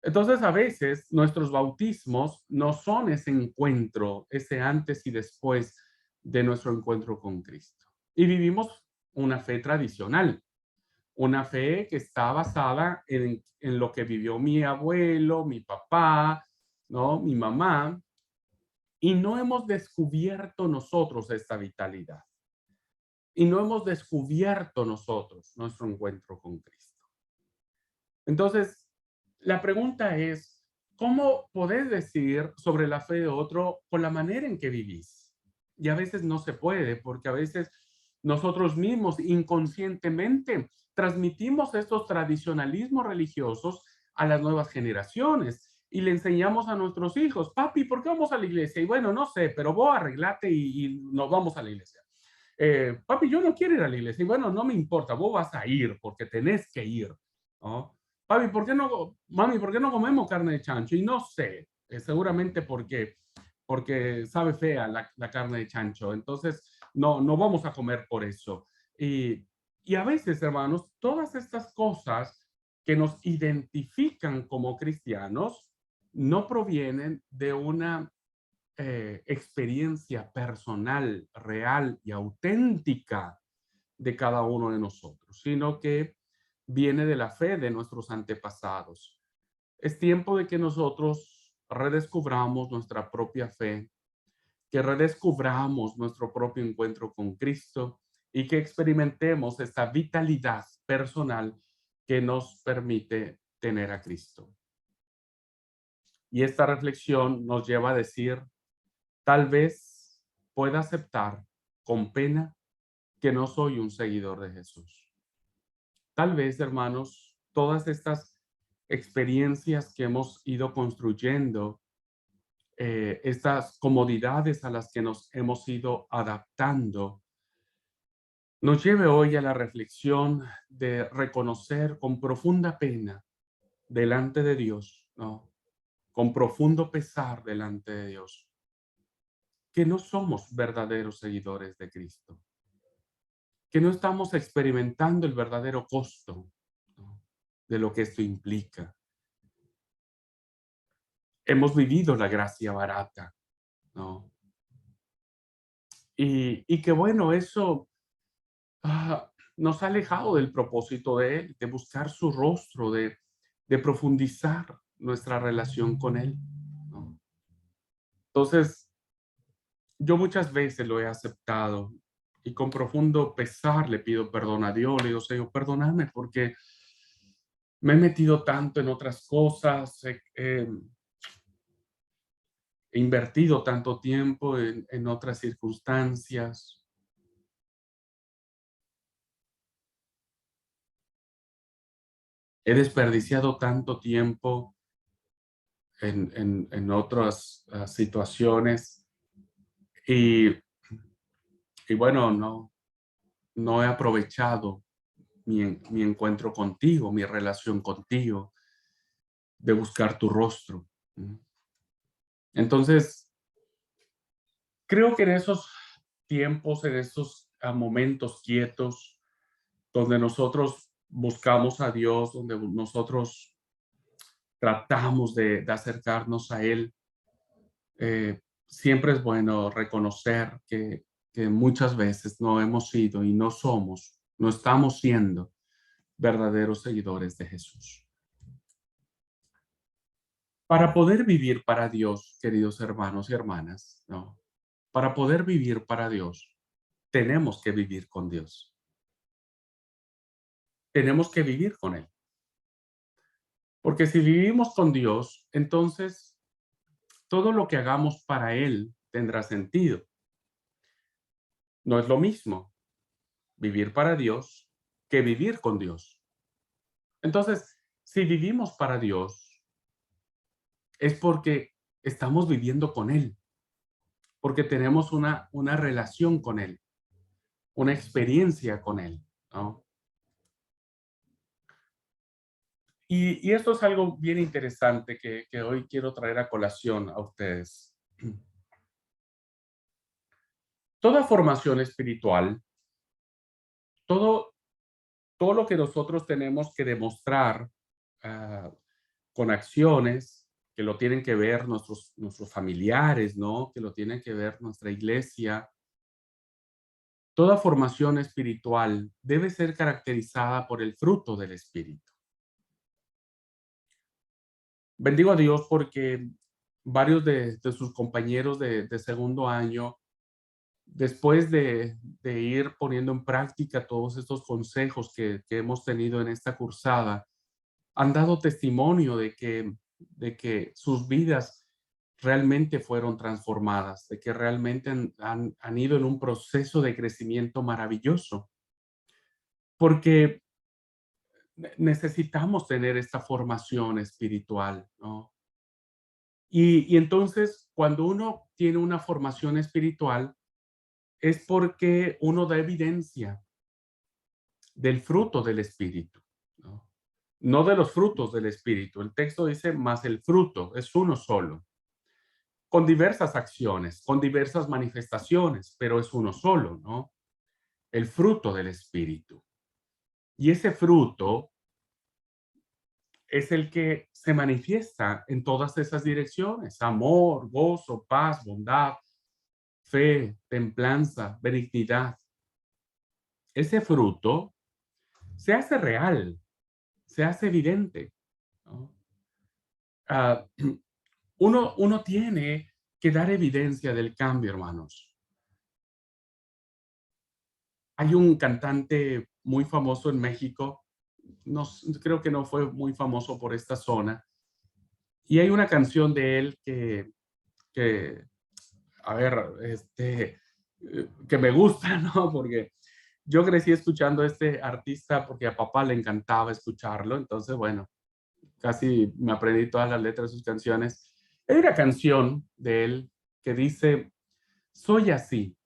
Entonces a veces nuestros bautismos no son ese encuentro, ese antes y después de nuestro encuentro con Cristo. Y vivimos una fe tradicional, una fe que está basada en lo que vivió mi abuelo, mi papá, ¿no? Mi mamá, y no hemos descubierto nosotros esta vitalidad. Y no hemos descubierto nosotros nuestro encuentro con Cristo. Entonces, la pregunta es, ¿cómo podés decidir sobre la fe de otro con la manera en que vivís? Y a veces no se puede, porque a veces nosotros mismos inconscientemente transmitimos estos tradicionalismos religiosos a las nuevas generaciones y le enseñamos a nuestros hijos, papi, ¿por qué vamos a la iglesia? Y bueno, no sé, pero vos arreglate y nos vamos a la iglesia. Papi, yo no quiero ir a la iglesia. Y bueno, no me importa, vos vas a ir porque tenés que ir, ¿no? Papi, ¿por qué no, mami, ¿por qué no comemos carne de chancho? Y no sé, seguramente porque sabe fea la carne de chancho. Entonces, no vamos a comer por eso. Y a veces, hermanos, todas estas cosas que nos identifican como cristianos no provienen de una experiencia personal, real y auténtica de cada uno de nosotros, sino que viene de la fe de nuestros antepasados. Es tiempo de que nosotros redescubramos nuestra propia fe, que redescubramos nuestro propio encuentro con Cristo y que experimentemos esta vitalidad personal que nos permite tener a Cristo. Y esta reflexión nos lleva a decir, tal vez pueda aceptar con pena que no soy un seguidor de Jesús. Tal vez, hermanos, todas estas experiencias que hemos ido construyendo, estas comodidades a las que nos hemos ido adaptando, nos lleve hoy a la reflexión de reconocer con profunda pena delante de Dios, ¿no? Con profundo pesar delante de Dios, que no somos verdaderos seguidores de Cristo, que no estamos experimentando el verdadero costo, ¿no?, de lo que esto implica. Hemos vivido la gracia barata, ¿no? Y que bueno, eso nos ha alejado del propósito de Él, de buscar su rostro, de profundizar nuestra relación con Él, ¿no? Entonces, yo muchas veces lo he aceptado y con profundo pesar le pido perdón a Dios. Le digo, Señor, perdóname porque me he metido tanto en otras cosas, he invertido tanto tiempo en otras circunstancias. He desperdiciado tanto tiempo en otras situaciones y, y bueno, no he aprovechado mi encuentro contigo, mi relación contigo, de buscar tu rostro. ¿Mm? Entonces, creo que en esos tiempos, en esos momentos quietos, donde nosotros buscamos a Dios, donde nosotros tratamos de acercarnos a Él, siempre es bueno reconocer que muchas veces no hemos sido y no somos, no estamos siendo verdaderos seguidores de Jesús. Para poder vivir para Dios, queridos hermanos y hermanas, ¿no? Para poder vivir para Dios, tenemos que vivir con Dios. Tenemos que vivir con Él. Porque si vivimos con Dios, entonces todo lo que hagamos para Él tendrá sentido. No es lo mismo vivir para Dios que vivir con Dios. Entonces, si vivimos para Dios, es porque estamos viviendo con Él, porque tenemos una relación con Él, una experiencia con Él, ¿no? Y esto es algo bien interesante que hoy quiero traer a colación a ustedes. Toda formación espiritual, todo, todo lo que nosotros tenemos que demostrar ah, con acciones, que lo tienen que ver nuestros familiares, ¿no? Que lo tienen que ver nuestra iglesia. Toda formación espiritual debe ser caracterizada por el fruto del Espíritu. Bendigo a Dios porque varios de sus compañeros de segundo año, después de ir poniendo en práctica todos estos consejos que hemos tenido en esta cursada, han dado testimonio de que sus vidas realmente fueron transformadas, de que realmente han ido en un proceso de crecimiento maravilloso, porque necesitamos tener esta formación espiritual, ¿no? Y entonces, cuando uno tiene una formación espiritual, es porque uno da evidencia del fruto del Espíritu, ¿no? No de los frutos del Espíritu. El texto dice, más el fruto, es uno solo, con diversas acciones, con diversas manifestaciones, pero es uno solo, ¿no? El fruto del Espíritu. Y ese fruto es el que se manifiesta en todas esas direcciones: amor, gozo, paz, bondad, fe, templanza, benignidad. Ese fruto se hace real, se hace evidente, ¿no? Ah, uno tiene que dar evidencia del cambio, hermanos. Hay un cantante muy famoso en México, creo que no fue muy famoso por esta zona. Y hay una canción de él que a ver, que me gusta, ¿no? Porque yo crecí escuchando a este artista porque a papá le encantaba escucharlo. Entonces, bueno, casi me aprendí todas las letras de sus canciones. Hay una canción de él que dice, soy así,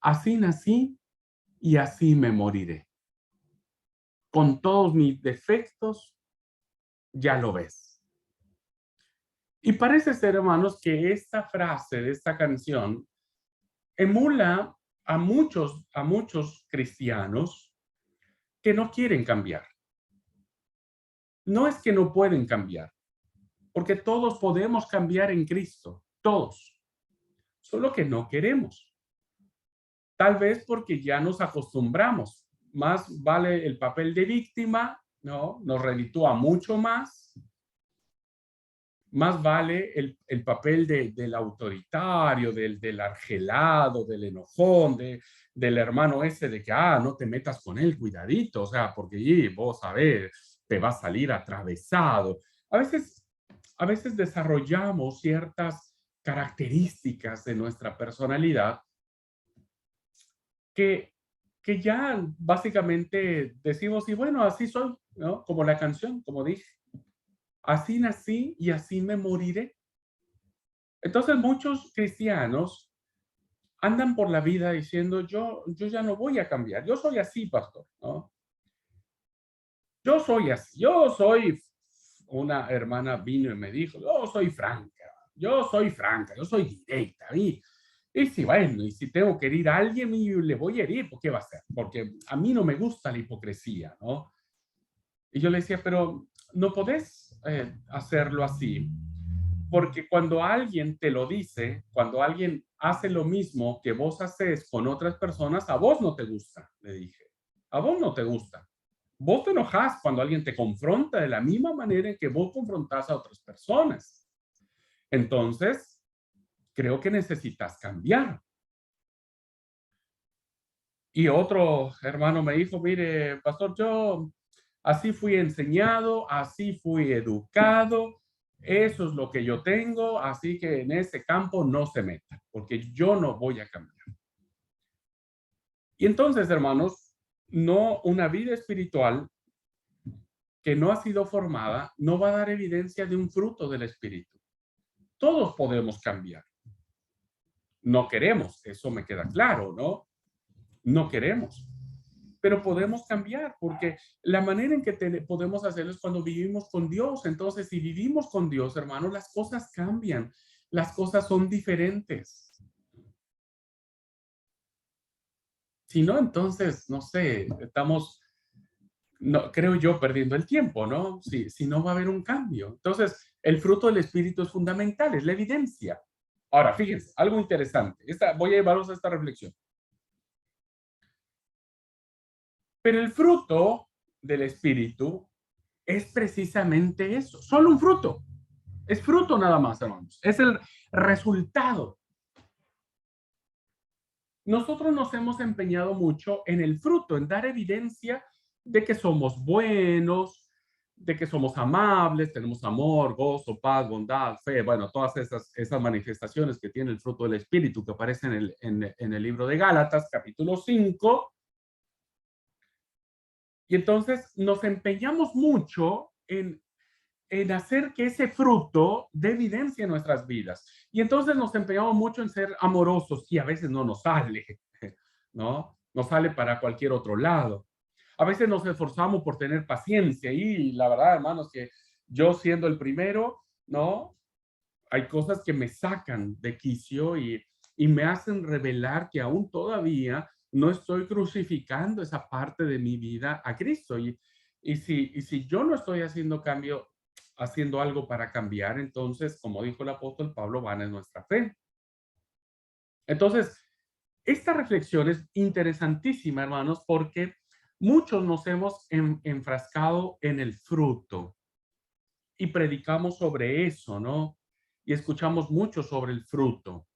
así nací y así me moriré. Con todos mis defectos, ya lo ves. Y parece ser, hermanos, que esta frase de esta canción emula a muchos cristianos que no quieren cambiar. No es que no pueden cambiar, porque todos podemos cambiar en Cristo, todos, solo que no queremos. Tal vez porque ya nos acostumbramos. Más vale el papel de víctima, ¿no? Nos reditúa mucho más vale el papel del autoritario, del argelado, del enojón, del hermano ese de que, no te metas con él, cuidadito, o sea, porque vos sabés, te va a salir atravesado. A veces, a veces desarrollamos ciertas características de nuestra personalidad que, que ya básicamente decimos, y bueno, así soy, ¿no? Como la canción, como dije, así nací y así me moriré. Entonces muchos cristianos andan por la vida diciendo, yo ya no voy a cambiar, yo soy así, pastor, ¿no? Yo soy así, yo soy, una hermana vino y me dijo, yo soy franca, yo soy directa, y si, bueno, y si tengo que herir a alguien, y le voy a herir, ¿por qué va a ser? Porque a mí no me gusta la hipocresía, ¿no? Y yo le decía, pero no podés hacerlo así. Porque cuando alguien te lo dice, cuando alguien hace lo mismo que vos haces con otras personas, a vos no te gusta, le dije. A vos no te gusta. Vos te enojas cuando alguien te confronta de la misma manera en que vos confrontás a otras personas. Entonces, creo que necesitas cambiar. Y otro hermano me dijo, mire, pastor, yo así fui enseñado, así fui educado, eso es lo que yo tengo, así que en ese campo no se meta, porque yo no voy a cambiar. Y entonces, hermanos, no, una vida espiritual que no ha sido formada no va a dar evidencia de un fruto del espíritu. Todos podemos cambiar. No queremos, eso me queda claro, ¿no? No queremos. Pero podemos cambiar, porque la manera en que podemos hacerlo es cuando vivimos con Dios. Entonces, si vivimos con Dios, hermanos, las cosas cambian, las cosas son diferentes. Si no, entonces, no sé, estamos, no, creo yo, perdiendo el tiempo, ¿no? Si no va a haber un cambio. Entonces, el fruto del Espíritu es fundamental, es la evidencia. Ahora, fíjense, algo interesante. Voy a llevaros a esta reflexión. Pero el fruto del Espíritu es precisamente eso, solo un fruto. Es fruto nada más, hermanos. Es el resultado. Nosotros nos hemos empeñado mucho en el fruto, en dar evidencia de que somos buenos, de que somos amables, tenemos amor, gozo, paz, bondad, fe, bueno, todas esas manifestaciones que tiene el fruto del Espíritu que aparecen en el libro de Gálatas, capítulo 5. Y entonces nos empeñamos mucho en hacer que ese fruto dé evidencia en nuestras vidas. Y entonces nos empeñamos mucho en ser amorosos y a veces no nos sale, ¿no? Nos sale para cualquier otro lado. A veces nos esforzamos por tener paciencia y la verdad, hermanos, que yo siendo el primero, ¿no? Hay cosas que me sacan de quicio y me hacen revelar que aún todavía no estoy crucificando esa parte de mi vida a Cristo. Y si yo no estoy haciendo cambio, haciendo algo para cambiar, entonces, como dijo el apóstol Pablo, vana es nuestra fe. Entonces, esta reflexión es interesantísima, hermanos, porque muchos nos hemos enfrascado en el fruto y predicamos sobre eso, ¿no? Y escuchamos mucho sobre el fruto,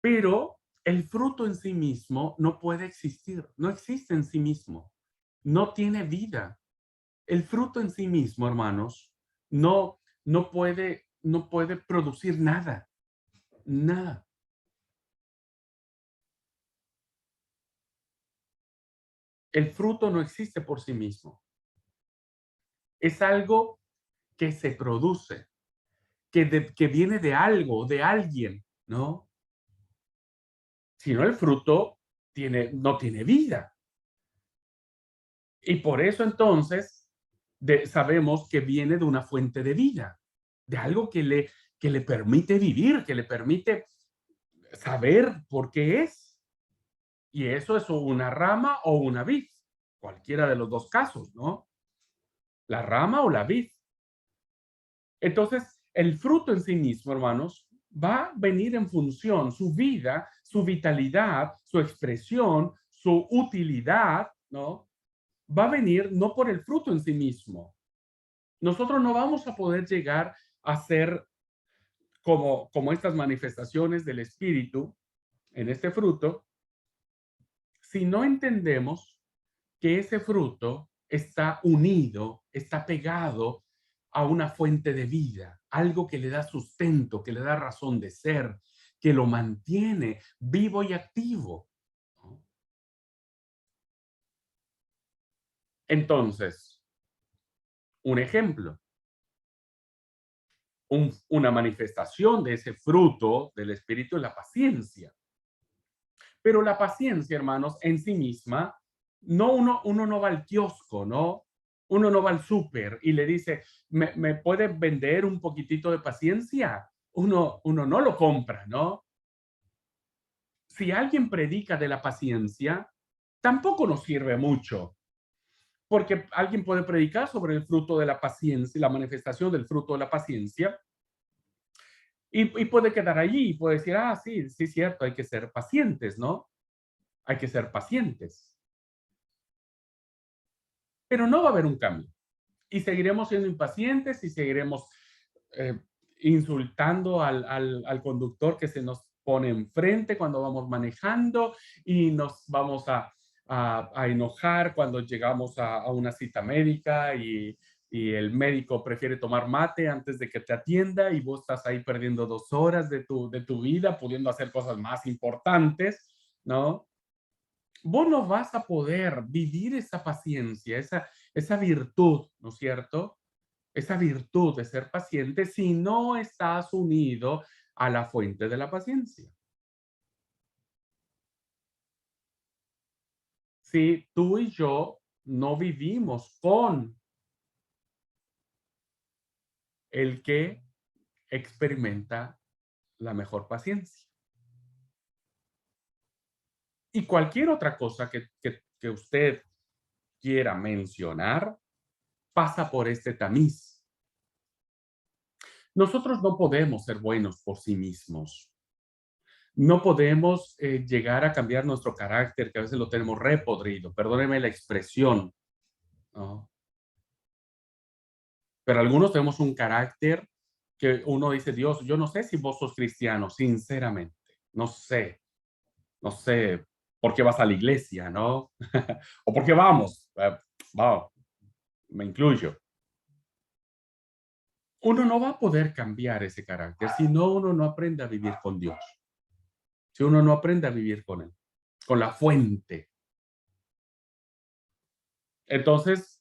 pero el fruto en sí mismo no puede existir, no existe en sí mismo. no tiene vida. El fruto en sí mismo, hermanos, no puede producir nada, nada. El fruto no existe por sí mismo. Es algo que se produce, que viene de algo, de alguien, ¿no? Si no, el fruto no tiene vida. Y por eso entonces sabemos que viene de una fuente de vida, de algo que le permite vivir, que le permite saber por qué es. Y eso es una rama o una vid, cualquiera de los dos casos, ¿no? La rama o la vid. Entonces, el fruto en sí mismo, hermanos, va a venir en función, su vida, su vitalidad, su expresión, su utilidad, ¿no? Va a venir no por el fruto en sí mismo. Nosotros no vamos a poder llegar a ser como estas manifestaciones del Espíritu en este fruto si no entendemos que ese fruto está unido, está pegado a una fuente de vida, algo que le da sustento, que le da razón de ser, que lo mantiene vivo y activo, ¿no? Entonces, un ejemplo, una manifestación de ese fruto del Espíritu es la paciencia. Pero la paciencia, hermanos, en sí misma, no uno no va al kiosco, ¿no? Uno no va al súper y le dice, ¿me puede vender un poquitito de paciencia? Uno no lo compra, ¿no? Si alguien predica de la paciencia, tampoco nos sirve mucho, porque alguien puede predicar sobre el fruto de la paciencia, la manifestación del fruto de la paciencia, y puede quedar allí y puede decir, ah, sí, sí, cierto, hay que ser pacientes, ¿no? Hay que ser pacientes. Pero no va a haber un cambio. Y seguiremos siendo impacientes y seguiremos eh, insultando al conductor que se nos pone enfrente cuando vamos manejando y nos vamos a enojar cuando llegamos a una cita médica y el médico prefiere tomar mate antes de que te atienda y vos estás ahí perdiendo 2 horas de tu vida pudiendo hacer cosas más importantes, ¿no? Vos no vas a poder vivir esa paciencia, esa virtud, ¿no es cierto? Esa virtud de ser paciente si no estás unido a la fuente de la paciencia. Si tú y yo no vivimos con el que experimenta la mejor paciencia. Y cualquier otra cosa que usted quiera mencionar pasa por este tamiz. Nosotros no podemos ser buenos por sí mismos. No podemos llegar a cambiar nuestro carácter, que a veces lo tenemos repodrido, perdóneme la expresión, ¿no? Pero algunos tenemos un carácter que uno dice, Dios, yo no sé si vos sos cristiano, sinceramente, no sé, no sé por qué vas a la iglesia, ¿no? O por qué vamos, vamos, me incluyo. Uno no va a poder cambiar ese carácter si no uno no aprende a vivir con Dios, si uno no aprende a vivir con Él, con la fuente. Entonces,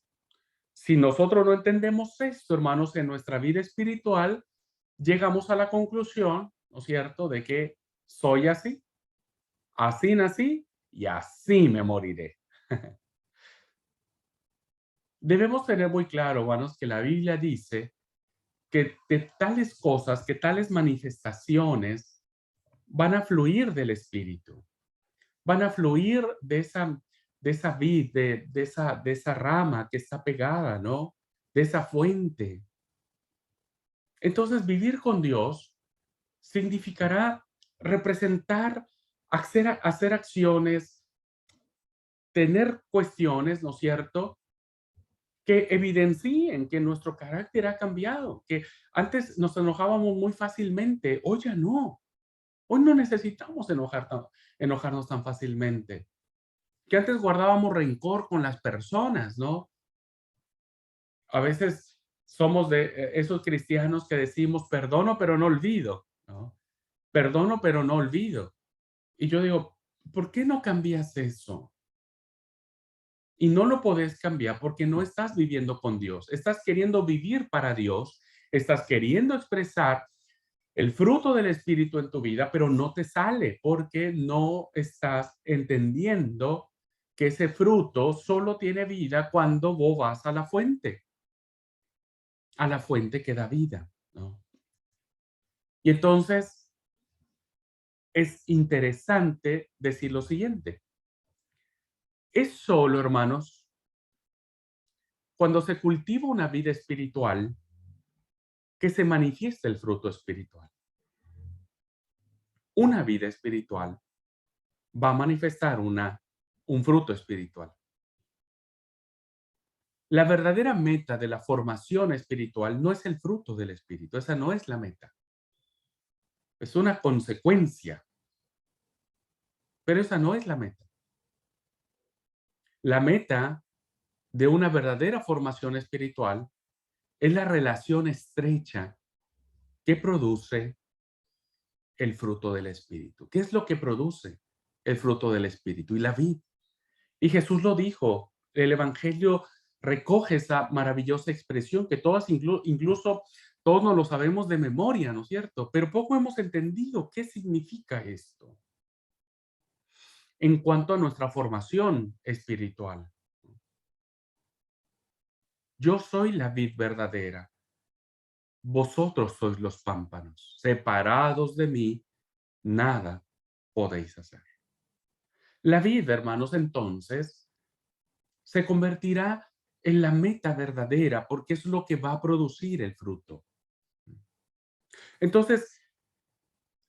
si nosotros no entendemos esto, hermanos, en nuestra vida espiritual, llegamos a la conclusión, ¿no es cierto?, de que soy así, así nací y así me moriré. Debemos tener muy claro, hermanos, que la Biblia dice que de tales cosas, que tales manifestaciones van a fluir del Espíritu, van a fluir de esa vid, de esa rama que está pegada, ¿no? De esa fuente. Entonces, vivir con Dios significará representar, hacer acciones, tener cuestiones, ¿no es cierto?, que evidencien que nuestro carácter ha cambiado, que antes nos enojábamos muy fácilmente, hoy ya no. Hoy no necesitamos enojarnos tan fácilmente. que antes guardábamos rencor con las personas, ¿no? A veces somos de esos cristianos que decimos, perdono, pero no olvido, ¿no? Perdono, pero no olvido. Y yo digo, ¿por qué no cambias eso? Y no lo podés cambiar porque no estás viviendo con Dios. Estás queriendo vivir para Dios, estás queriendo expresar el fruto del Espíritu en tu vida, pero no te sale porque no estás entendiendo que ese fruto solo tiene vida cuando vos vas a la fuente que da vida, ¿no? Y entonces es interesante decir lo siguiente, es solo, hermanos, cuando se cultiva una vida espiritual que se manifiesta el fruto espiritual. Una vida espiritual va a manifestar un fruto espiritual. La verdadera meta de la formación espiritual no es el fruto del espíritu, esa no es la meta. Es una consecuencia, pero esa no es la meta. La meta de una verdadera formación espiritual es la relación estrecha que produce el fruto del espíritu. ¿Qué es lo que produce el fruto del espíritu? Y la vid. Y Jesús lo dijo, el Evangelio recoge esa maravillosa expresión que todas, incluso todos nos lo sabemos de memoria, ¿no es cierto? Pero poco hemos entendido qué significa esto en cuanto a nuestra formación espiritual. Yo soy la vid verdadera, vosotros sois los pámpanos, separados de mí, nada podéis hacer. La vid, hermanos, entonces se convertirá en la meta verdadera porque es lo que va a producir el fruto. Entonces,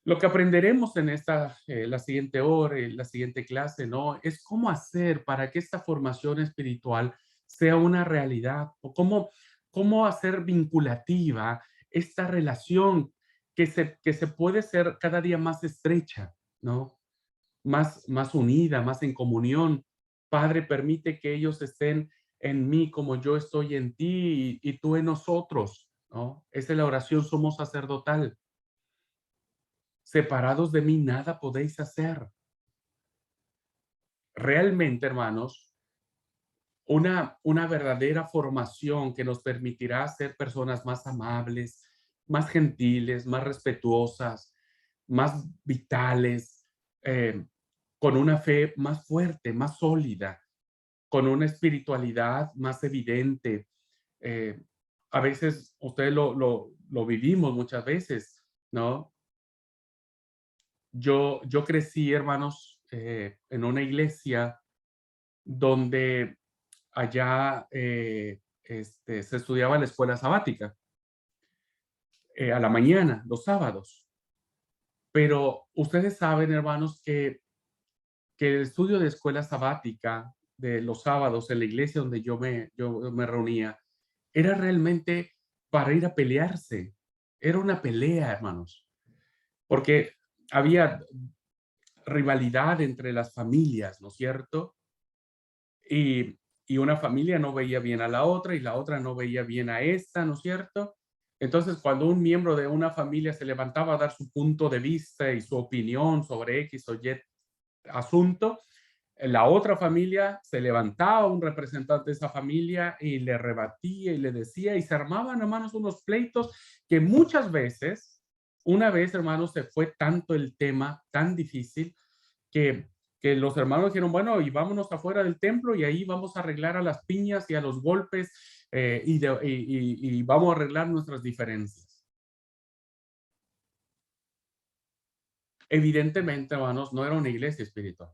lo que aprenderemos en esta, la siguiente hora, la siguiente clase, ¿no? Es cómo hacer para que esta formación espiritual sea una realidad o cómo hacer vinculativa esta relación que se puede ser cada día más estrecha, ¿no? Más unida, más en comunión. Padre, permite que ellos estén en mí como yo estoy en ti y tú en nosotros, ¿no? Esa es la oración somos sacerdotal. Separados de mí nada podéis hacer. Realmente, hermanos, una verdadera formación que nos permitirá ser personas más amables, más gentiles, más respetuosas, más vitales, con una fe más fuerte, más sólida, con una espiritualidad más evidente. Eh, a veces, ustedes lo vivimos muchas veces, ¿no? Yo crecí, hermanos, en una iglesia donde allá se estudiaba la escuela sabática a la mañana, los sábados. Pero ustedes saben, hermanos, que el estudio de escuela sabática de los sábados en la iglesia donde yo me reunía era realmente para ir a pelearse. Era una pelea, hermanos, porque había rivalidad entre las familias, ¿no es cierto? Y, y una familia no veía bien a la otra y la otra no veía bien a esta, ¿no es cierto? Entonces, cuando un miembro de una familia se levantaba a dar su punto de vista y su opinión sobre X o Y asunto, la otra familia se levantaba, un representante de esa familia, y le rebatía y le decía, y se armaban, hermanos, unos pleitos que muchas veces, una vez, hermanos, se fue tanto el tema tan difícil que, que los hermanos dijeron, bueno, y vámonos afuera del templo y ahí vamos a arreglar a las piñas y a los golpes y vamos a arreglar nuestras diferencias. Evidentemente, hermanos, no era una iglesia espiritual,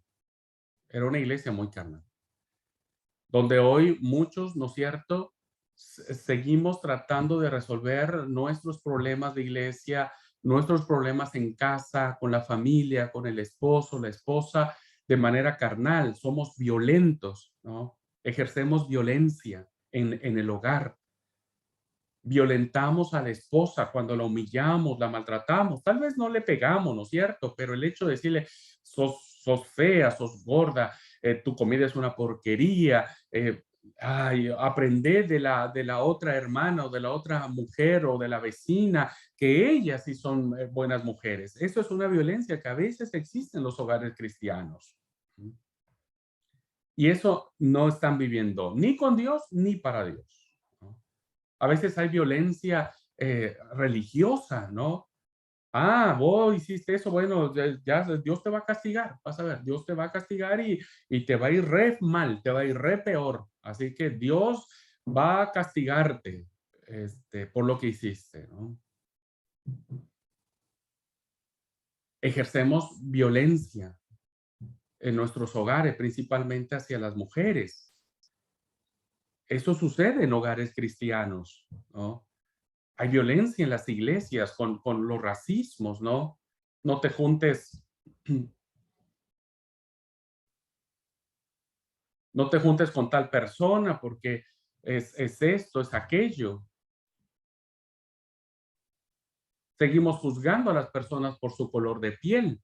era una iglesia muy carnal, donde hoy muchos, ¿no es cierto?, seguimos tratando de resolver nuestros problemas de iglesia, nuestros problemas en casa, con la familia, con el esposo, la esposa, de manera carnal. Somos violentos, ¿no? Ejercemos violencia en el hogar. Violentamos a la esposa cuando la humillamos, la maltratamos. Tal vez no le pegamos, ¿no es cierto? Pero el hecho de decirle, sos fea, sos gorda, tu comida es una porquería, ay, aprender de la otra hermana o de la otra mujer o de la vecina, que ellas sí son buenas mujeres. Eso es una violencia que a veces existe en los hogares cristianos. Y eso no están viviendo ni con Dios ni para Dios, ¿no? A veces hay violencia religiosa, ¿no? Ah, vos hiciste eso, bueno, ya Dios te va a castigar, vas a ver, Dios te va a castigar y te va a ir re mal, te va a ir re peor. Así que Dios va a castigarte por lo que hiciste, ¿no? Ejercemos violencia en nuestros hogares, principalmente hacia las mujeres. Eso sucede en hogares cristianos, ¿no? Hay violencia en las iglesias con los racismos, ¿no? No te juntes, no te juntes con tal persona porque es esto, es aquello. Seguimos juzgando a las personas por su color de piel.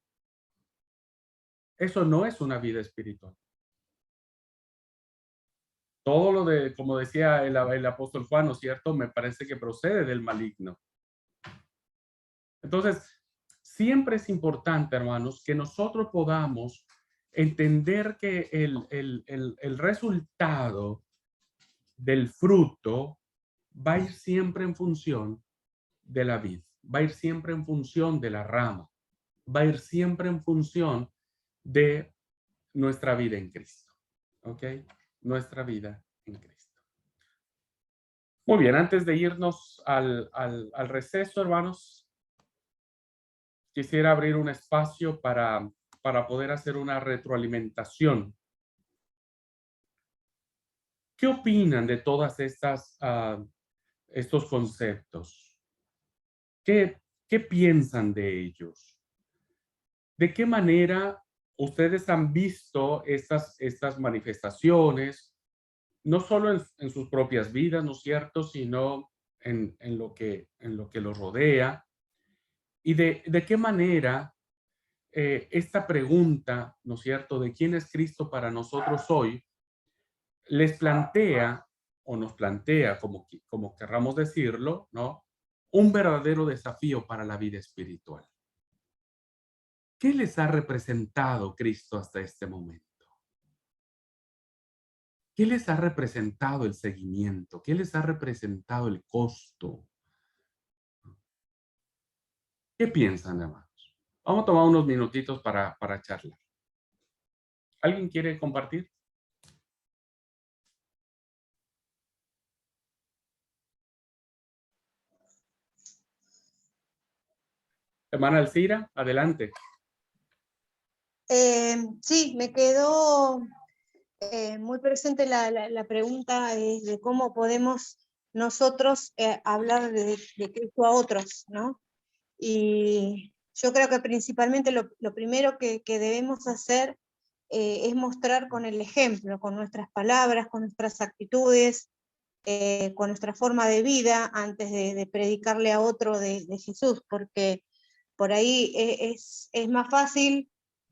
Eso no es una vida espiritual. Todo lo de, como decía el apóstol Juan, ¿no es cierto? Me parece que procede del maligno. Entonces, siempre es importante, hermanos, que nosotros podamos entender que el resultado del fruto va a ir siempre en función de la vid, va a ir siempre en función de la rama, va a ir siempre en función de nuestra vida en Cristo. ¿Ok? Nuestra vida en Cristo. Muy bien, antes de irnos al receso, hermanos, quisiera abrir un espacio para poder hacer una retroalimentación. ¿Qué opinan de todas estos conceptos? ¿Qué piensan de ellos? ¿De qué manera ustedes han visto estas manifestaciones, no solo en sus propias vidas, ¿no es cierto?, sino en lo que los rodea? ¿Y de qué manera esta pregunta, ¿no es cierto?, de quién es Cristo para nosotros hoy, les plantea o nos plantea, como querramos decirlo, ¿no?, un verdadero desafío para la vida espiritual? ¿Qué les ha representado Cristo hasta este momento? ¿Qué les ha representado el seguimiento? ¿Qué les ha representado el costo? ¿Qué piensan, hermanos? Vamos a tomar unos minutitos para charlar. ¿Alguien quiere compartir? Hermana Alcira, adelante. Sí, me quedó muy presente la pregunta de cómo podemos nosotros hablar de Cristo a otros, ¿no? Y yo creo que principalmente lo primero que debemos hacer es mostrar con el ejemplo, con nuestras palabras, con nuestras actitudes, con nuestra forma de vida, antes de predicarle a otro de Jesús, porque por ahí es más fácil,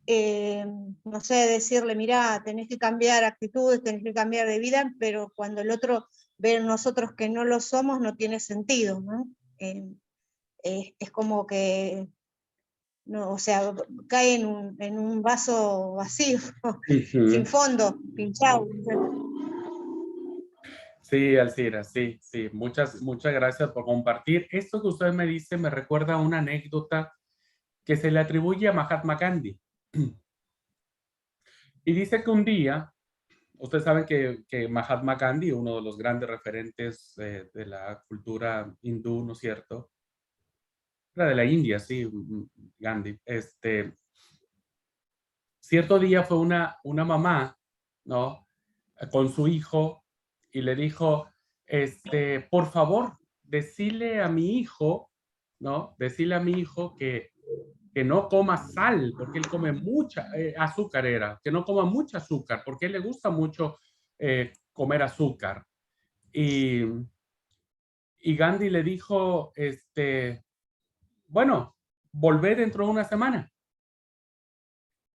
no sé, decirle, mira, tenés que cambiar actitudes, tenés que cambiar de vida, pero cuando el otro ve en nosotros que no lo somos, no tiene sentido, ¿no? Es como que, no, o sea, cae en un vaso vacío, sin fondo, pinchado. Sí, Alcira, sí, sí. Muchas gracias por compartir. Esto que usted me dice me recuerda a una anécdota que se le atribuye a Mahatma Gandhi. Y dice que un día, ustedes saben que Mahatma Gandhi, uno de los grandes referentes de la cultura hindú, ¿no es cierto? Era de la India, sí, Gandhi. Cierto día fue una mamá, ¿no? Con su hijo y le dijo, por favor, decile a mi hijo, ¿no? Decile a mi hijo que no coma sal, porque él come mucha azúcar, que no coma mucha azúcar, porque a él le gusta mucho comer azúcar. Y Gandhi le dijo, bueno, volvé dentro de una semana.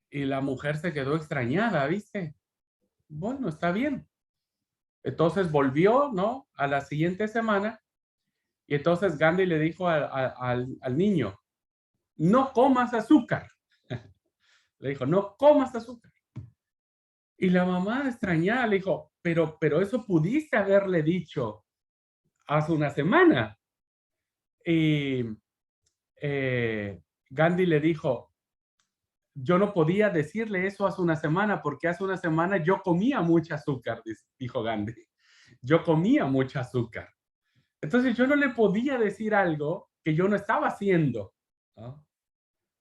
Y la mujer se quedó extrañada, ¿viste? Bueno, está bien. Entonces volvió, ¿no? A la siguiente semana y entonces Gandhi le dijo al niño, no comas azúcar. Le dijo, no comas azúcar. Y la mamá extrañada le dijo, pero eso pudiste haberle dicho hace una semana. Y Gandhi le dijo, yo no podía decirle eso hace una semana porque hace una semana yo comía mucha azúcar, dijo Gandhi. Yo comía mucha azúcar. Entonces yo no le podía decir algo que yo no estaba haciendo, ¿no?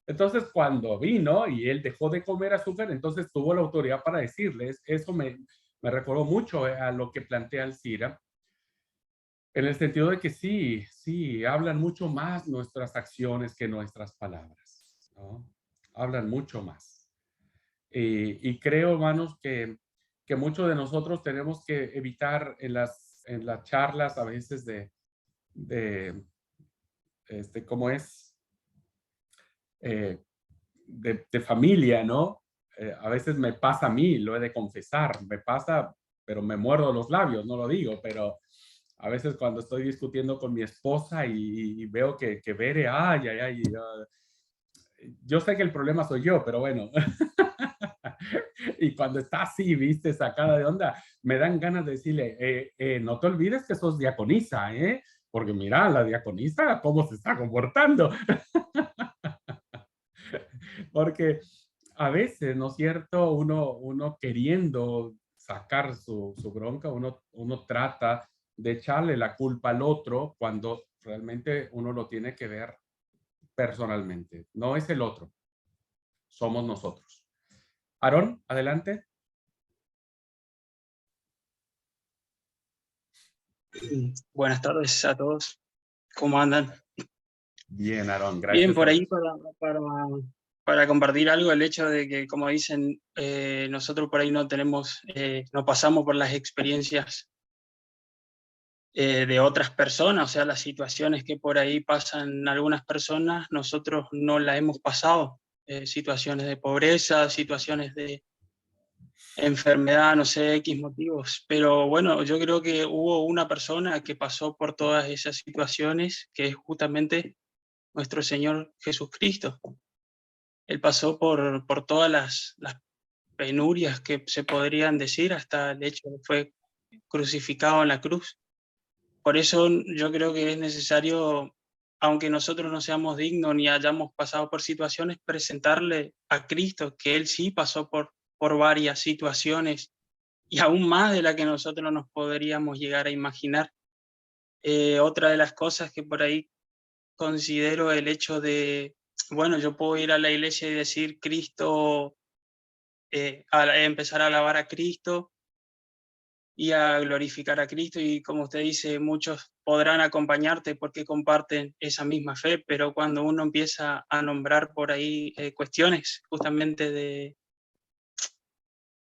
Entonces cuando vino y él dejó de comer azúcar, entonces tuvo la autoridad para decirles, eso me recordó mucho a lo que plantea Alcira, en el sentido de que sí, sí, hablan mucho más nuestras acciones que nuestras palabras, ¿no? Hablan mucho más. Y creo, hermanos, que muchos de nosotros tenemos que evitar en las charlas a veces de cómo es, de familia, ¿no? A veces me pasa a mí, lo he de confesar, me pasa, pero me muerdo los labios, no lo digo, pero a veces cuando estoy discutiendo con mi esposa y veo que Bere, ay, ay, ay, yo sé que el problema soy yo, pero bueno. Y cuando está así, viste, sacada de onda, me dan ganas de decirle, no te olvides que sos diaconisa, ¿eh? Porque mira, la diaconisa, cómo se está comportando. Porque a veces, ¿no es cierto? Uno queriendo sacar su bronca, uno trata de echarle la culpa al otro cuando realmente uno lo tiene que ver personalmente. No es el otro, somos nosotros. Aarón, adelante. Buenas tardes a todos. ¿Cómo andan? Bien, Aarón, Bien, gracias a por ahí Dios. para compartir algo, el hecho de que, como dicen, nosotros por ahí no tenemos, no pasamos por las experiencias de otras personas, o sea, las situaciones que por ahí pasan algunas personas, nosotros no las hemos pasado. Situaciones de pobreza, situaciones de enfermedad, no sé, X motivos. Pero bueno, yo creo que hubo una persona que pasó por todas esas situaciones, que es justamente nuestro Señor Jesucristo. Él pasó por todas las penurias que se podrían decir hasta el hecho de que fue crucificado en la cruz. Por eso yo creo que es necesario, aunque nosotros no seamos dignos ni hayamos pasado por situaciones, presentarle a Cristo, que Él sí pasó por varias situaciones y aún más de la que nosotros nos podríamos llegar a imaginar. Otra de las cosas que por ahí considero el hecho de, bueno, yo puedo ir a la iglesia y decir Cristo, empezar a alabar a Cristo y a glorificar a Cristo y como usted dice, muchos podrán acompañarte porque comparten esa misma fe, pero cuando uno empieza a nombrar por ahí cuestiones justamente de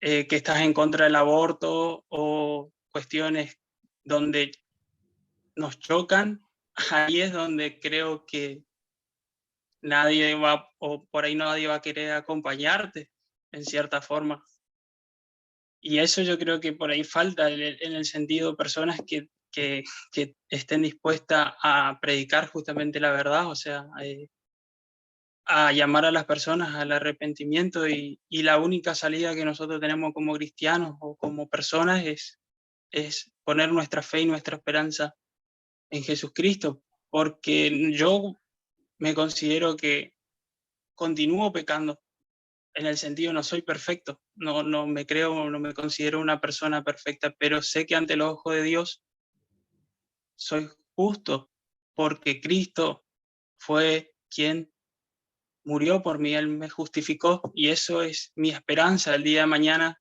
que estás en contra del aborto o cuestiones donde nos chocan, ahí es donde creo que nadie va, o por ahí nadie va a querer acompañarte, en cierta forma. Y eso yo creo que por ahí falta en el sentido de personas que estén dispuestas a predicar justamente la verdad, o sea, a llamar a las personas al arrepentimiento y la única salida que nosotros tenemos como cristianos o como personas es poner nuestra fe y nuestra esperanza en Jesucristo, porque yo me considero que continúo pecando, en el sentido no soy perfecto, no me creo, no me considero una persona perfecta, pero sé que ante los ojos de Dios soy justo porque Cristo fue quien murió por mí, Él me justificó y eso es mi esperanza el día de mañana.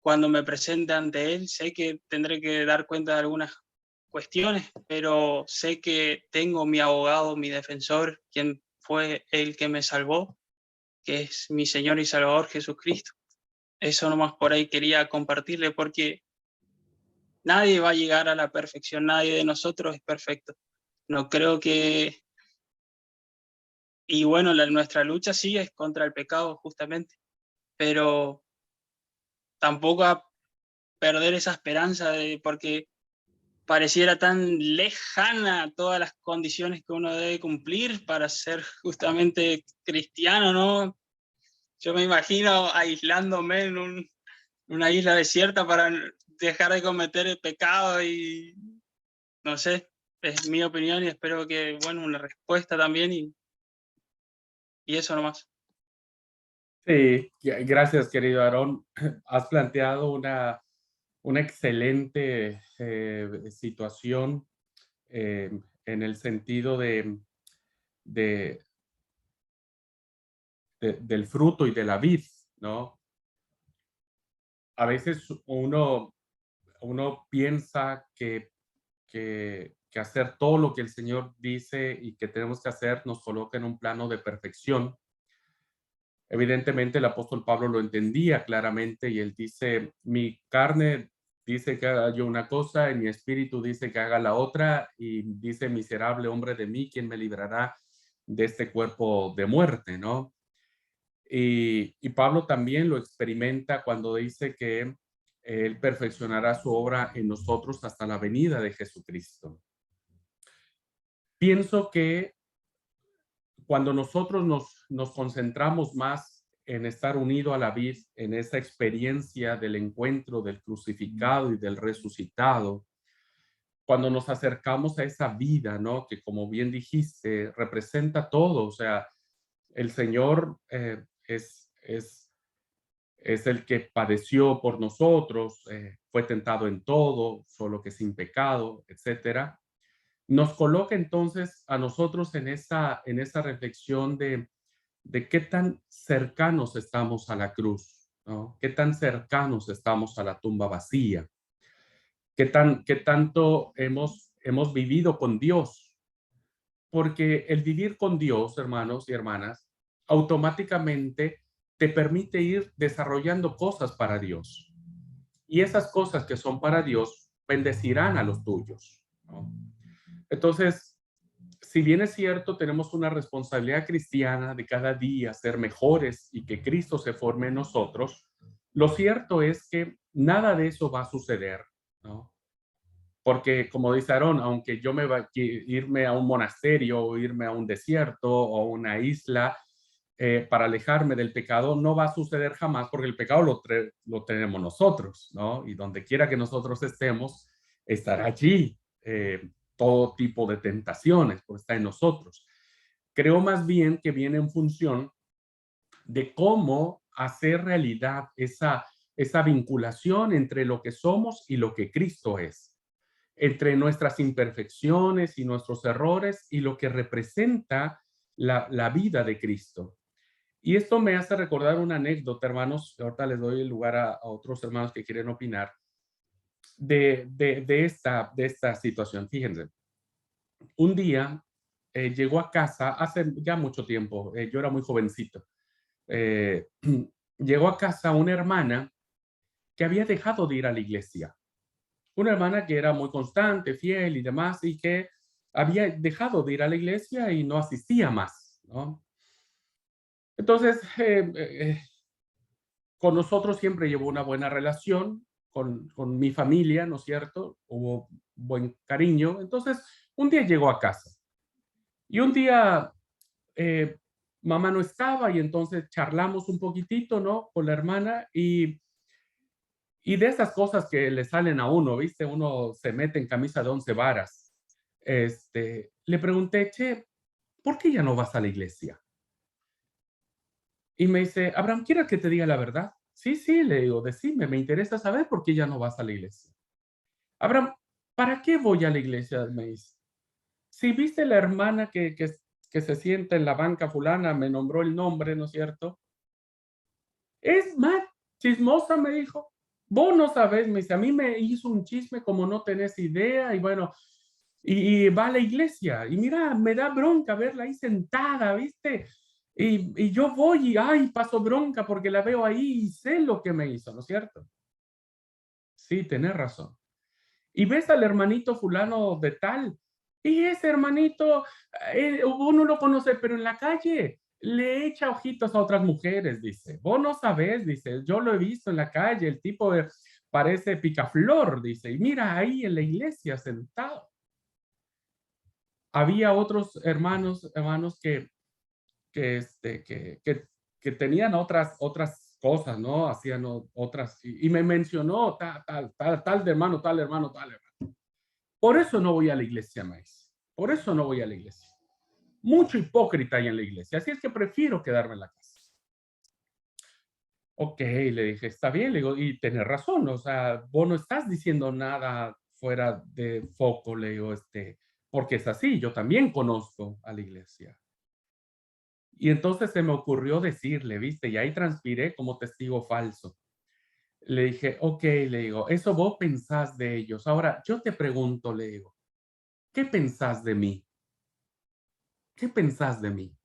Cuando me presente ante Él, sé que tendré que dar cuenta de algunas cuestiones, pero sé que tengo mi abogado, mi defensor, quien fue el que me salvó, que es mi Señor y Salvador Jesucristo. Eso nomás por ahí quería compartirle porque nadie va a llegar a la perfección, nadie de nosotros es perfecto. No creo que... Y bueno, nuestra lucha sí es contra el pecado justamente, pero tampoco a perder esa esperanza, porque pareciera tan lejana todas las condiciones que uno debe cumplir para ser justamente cristiano, ¿no? Yo me imagino aislándome en una isla desierta para dejar de cometer el pecado y no sé, es mi opinión y espero que, bueno, una respuesta también y eso nomás. Sí, gracias, querido Aarón. Has planteado una excelente situación en el sentido de, del fruto y de la vid, ¿no? A veces uno piensa que hacer todo lo que el Señor dice y que tenemos que hacer nos coloca en un plano de perfección. Evidentemente el apóstol Pablo lo entendía claramente y él dice, mi carne dice que haga yo una cosa y mi espíritu dice que haga la otra, y dice, miserable hombre de mí, ¿quién me librará de este cuerpo de muerte?, ¿no? Y Pablo también lo experimenta cuando dice que él perfeccionará su obra en nosotros hasta la venida de Jesucristo. Pienso que cuando nosotros nos concentramos más en estar unido a la vid, en esa experiencia del encuentro del crucificado y del resucitado, cuando nos acercamos a esa vida, ¿no? Que como bien dijiste, representa todo, o sea, el Señor es el que padeció por nosotros, fue tentado en todo, solo que sin pecado, etcétera. Nos coloca entonces a nosotros en esa reflexión de qué tan cercanos estamos a la cruz, ¿no? Qué tan cercanos estamos a la tumba vacía, qué tanto hemos vivido con Dios, porque el vivir con Dios, hermanos y hermanas, automáticamente te permite ir desarrollando cosas para Dios. Y esas cosas que son para Dios bendecirán a los tuyos, ¿no? Entonces, si bien es cierto, tenemos una responsabilidad cristiana de cada día ser mejores y que Cristo se forme en nosotros, lo cierto es que nada de eso va a suceder, ¿no? Porque, como dice Aarón, aunque yo me va a irme a un monasterio o irme a un desierto o una isla para alejarme del pecado, no va a suceder jamás, porque el pecado lo tenemos nosotros, ¿no? Y donde quiera que nosotros estemos, estará allí todo tipo de tentaciones, porque está en nosotros. Creo más bien que viene en función de cómo hacer realidad esa vinculación entre lo que somos y lo que Cristo es, entre nuestras imperfecciones y nuestros errores y lo que representa la vida de Cristo. Y esto me hace recordar una anécdota, hermanos. Ahorita les doy el lugar a otros hermanos que quieren opinar de esta situación. Fíjense, un día llegó a casa, hace ya mucho tiempo, yo era muy jovencito, eh, llegó a casa una hermana que había dejado de ir a la iglesia. Una hermana que era muy constante, fiel y demás, y que había dejado de ir a la iglesia y no asistía más, ¿no? Entonces, con nosotros siempre llevó una buena relación, con mi familia, ¿no es cierto? Hubo buen cariño. Entonces, un día llegó a casa y un día eh, mamá no estaba y entonces charlamos un poquitito, ¿no? Con la hermana y de esas cosas que le salen a uno, ¿viste? Uno se mete en camisa de 11 varas. Le pregunté, che, ¿por qué ya no vas a la iglesia? Y me dice, Abraham, ¿quieres que te diga la verdad? Sí, sí, le digo, decime, me interesa saber por qué ya no vas a la iglesia. Abraham, ¿para qué voy a la iglesia? Me dice. Si viste la hermana que se sienta en la banca fulana, me nombró el nombre, ¿no es cierto? Es más chismosa, me dijo. Vos no sabés, me dice, a mí me hizo un chisme como no tenés idea y bueno, y va a la iglesia y mira, me da bronca verla ahí sentada, ¿viste? Y yo voy y, ay, paso bronca porque la veo ahí y sé lo que me hizo, ¿no es cierto? Sí, tenés razón. Y ves al hermanito fulano de tal, y ese hermanito, uno lo conoce, pero en la calle, le echa ojitos a otras mujeres, dice. Vos no sabés, dice, yo lo he visto en la calle, el tipo parece picaflor, dice, y mira ahí en la iglesia sentado. Había otros hermanos que tenían otras cosas, ¿no? Hacían otras, y me mencionó tal hermano, tal hermano, tal hermano. Por eso no voy a la iglesia, maíz. Por eso no voy a la iglesia. Mucho hipócrita hay en la iglesia, así es que prefiero quedarme en la casa. Ok, le dije, está bien, le digo, y tenés razón, o sea, vos no estás diciendo nada fuera de foco, le digo, porque es así, yo también conozco a la iglesia. Y entonces se me ocurrió decirle, viste, y ahí transpiré como testigo falso. Le dije, ok, le digo, eso vos pensás de ellos. Ahora, yo te pregunto, le digo, ¿qué pensás de mí? ¿Qué pensás de mí?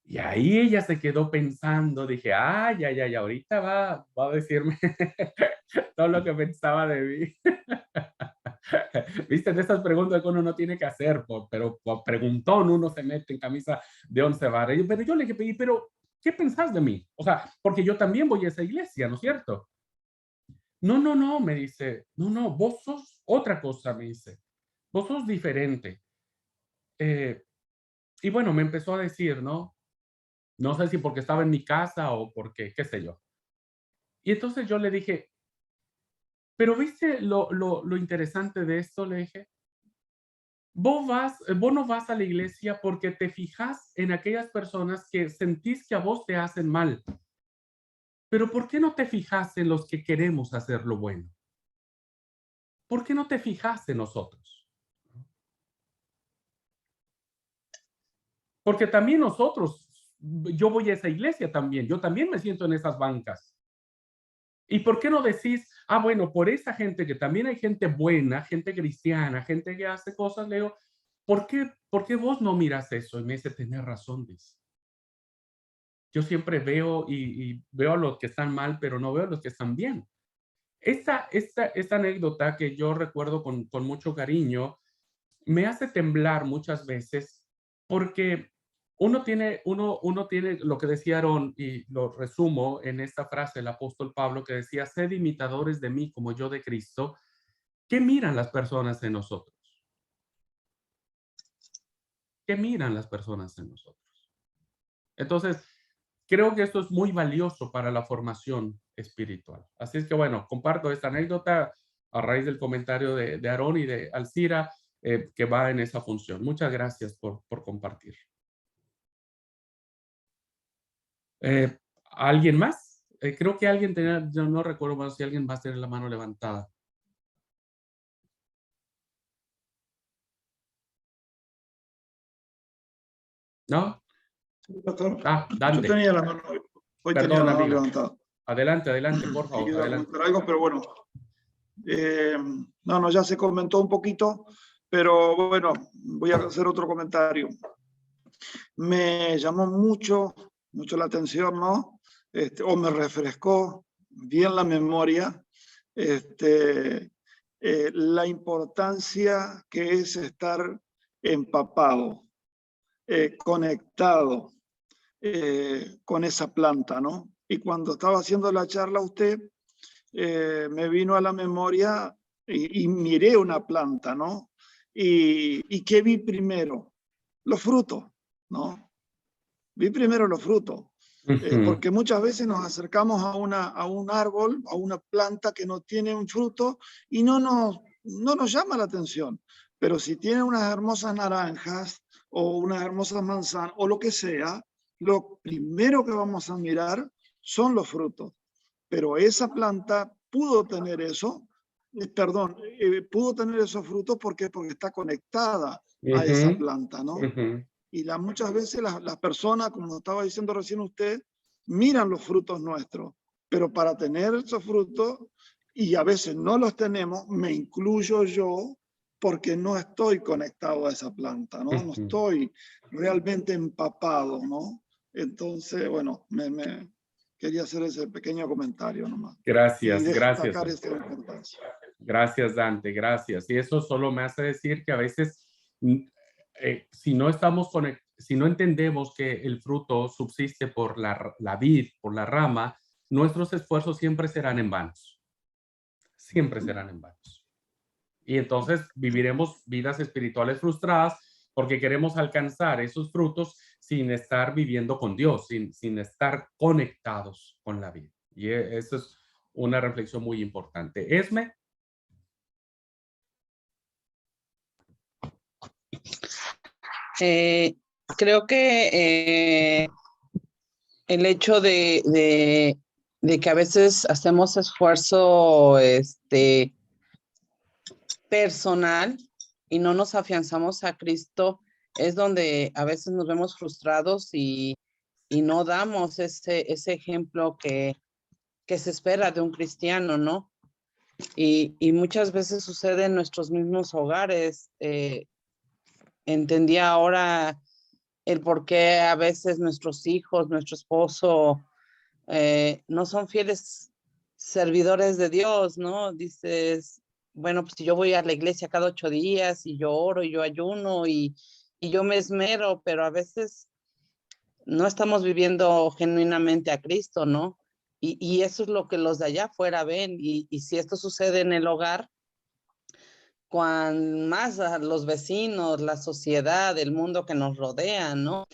Y ahí ella se quedó pensando, dije, ay, ahorita va a decirme todo lo que pensaba de mí. Viste, de esas preguntas que uno no tiene que hacer, pero por preguntón uno se mete en camisa de 11 varas. Pero yo le dije, pero ¿qué pensás de mí? O sea, porque yo también voy a esa iglesia, ¿no es cierto? No, me dice, no, vos sos otra cosa, me dice, vos sos diferente. Y bueno, me empezó a decir, ¿no? No sé si porque estaba en mi casa o porque, qué sé yo. Y entonces yo le dije, pero ¿viste lo interesante de esto? Le dije, vos no vas a la iglesia porque te fijas en aquellas personas que sentís que a vos te hacen mal. Pero ¿por qué no te fijas en los que queremos hacer lo bueno? ¿Por qué no te fijas en nosotros? Porque también nosotros, yo voy a esa iglesia también, yo también me siento en esas bancas. ¿Y por qué no decís, bueno, por esa gente que también hay gente buena, gente cristiana, gente que hace cosas, Leo, por qué vos no miras eso? Y me dice, tenés razón, dice. Yo siempre veo y veo a los que están mal, pero no veo a los que están bien. Esta anécdota que yo recuerdo con mucho cariño me hace temblar muchas veces porque uno tiene lo que decía Aarón, y lo resumo en esta frase del apóstol Pablo que decía, sed imitadores de mí como yo de Cristo. ¿Qué miran las personas en nosotros? ¿Qué miran las personas en nosotros? Entonces, creo que esto es muy valioso para la formación espiritual. Así es que, bueno, comparto esta anécdota a raíz del comentario de Aarón y de Alcira, que va en esa función. Muchas gracias por compartir. ¿Alguien más? Creo que alguien tenía, yo no recuerdo más si alguien más tiene la mano levantada. ¿No? Pastor, yo Dante. tenía la mano, hoy tenía Perdón, la mano amigo. levantada. Adelante, por Y favor. iba a Adelante. comentar algo, pero bueno. No, ya se comentó un poquito, pero bueno, voy a hacer otro comentario. Me llamó mucho la atención, ¿no? O me refrescó bien la memoria, la importancia que es estar empapado, conectado con esa planta, ¿no? Y cuando estaba haciendo la charla usted, me vino a la memoria y miré una planta, ¿no? ¿Y qué vi primero? Los frutos, ¿no? Vi primero los frutos. Porque muchas veces nos acercamos a un árbol, a una planta que no tiene un fruto y no nos llama la atención. Pero si tiene unas hermosas naranjas o unas hermosas manzanas o lo que sea, lo primero que vamos a mirar son los frutos. Pero esa planta pudo tener eso, pudo tener esos frutos porque está conectada a esa planta, ¿no? Y muchas veces las personas, como estaba diciendo recién usted, miran los frutos nuestros, pero para tener esos frutos, y a veces no los tenemos, me incluyo yo, porque no estoy conectado a esa planta, ¿no? No estoy realmente empapado, ¿no? Entonces, bueno, quería hacer ese pequeño comentario nomás. Gracias, Y gracias. destacar esta importancia. Gracias, Dante, gracias. Y eso solo me hace decir que a veces, si no estamos si no entendemos que el fruto subsiste por la vid, por la rama, nuestros esfuerzos siempre serán en vanos. Siempre serán en vanos. Y entonces viviremos vidas espirituales frustradas porque queremos alcanzar esos frutos sin estar viviendo con Dios, sin estar conectados con la vida. Y eso es una reflexión muy importante. Esme. Creo que el hecho de que a veces hacemos esfuerzo personal y no nos afianzamos a Cristo es donde a veces nos vemos frustrados y no damos ese ejemplo que se espera de un cristiano, ¿no? Y muchas veces sucede en nuestros mismos hogares. Entendí ahora el por qué a veces nuestros hijos, nuestro esposo, no son fieles servidores de Dios, ¿no? Dices, bueno, pues si yo voy a la iglesia cada 8 días y yo oro y yo ayuno y yo me esmero, pero a veces no estamos viviendo genuinamente a Cristo, ¿no? Y eso es lo que los de allá afuera ven. Y si esto sucede en el hogar, cuan más a los vecinos, la sociedad, el mundo que nos rodea, ¿no?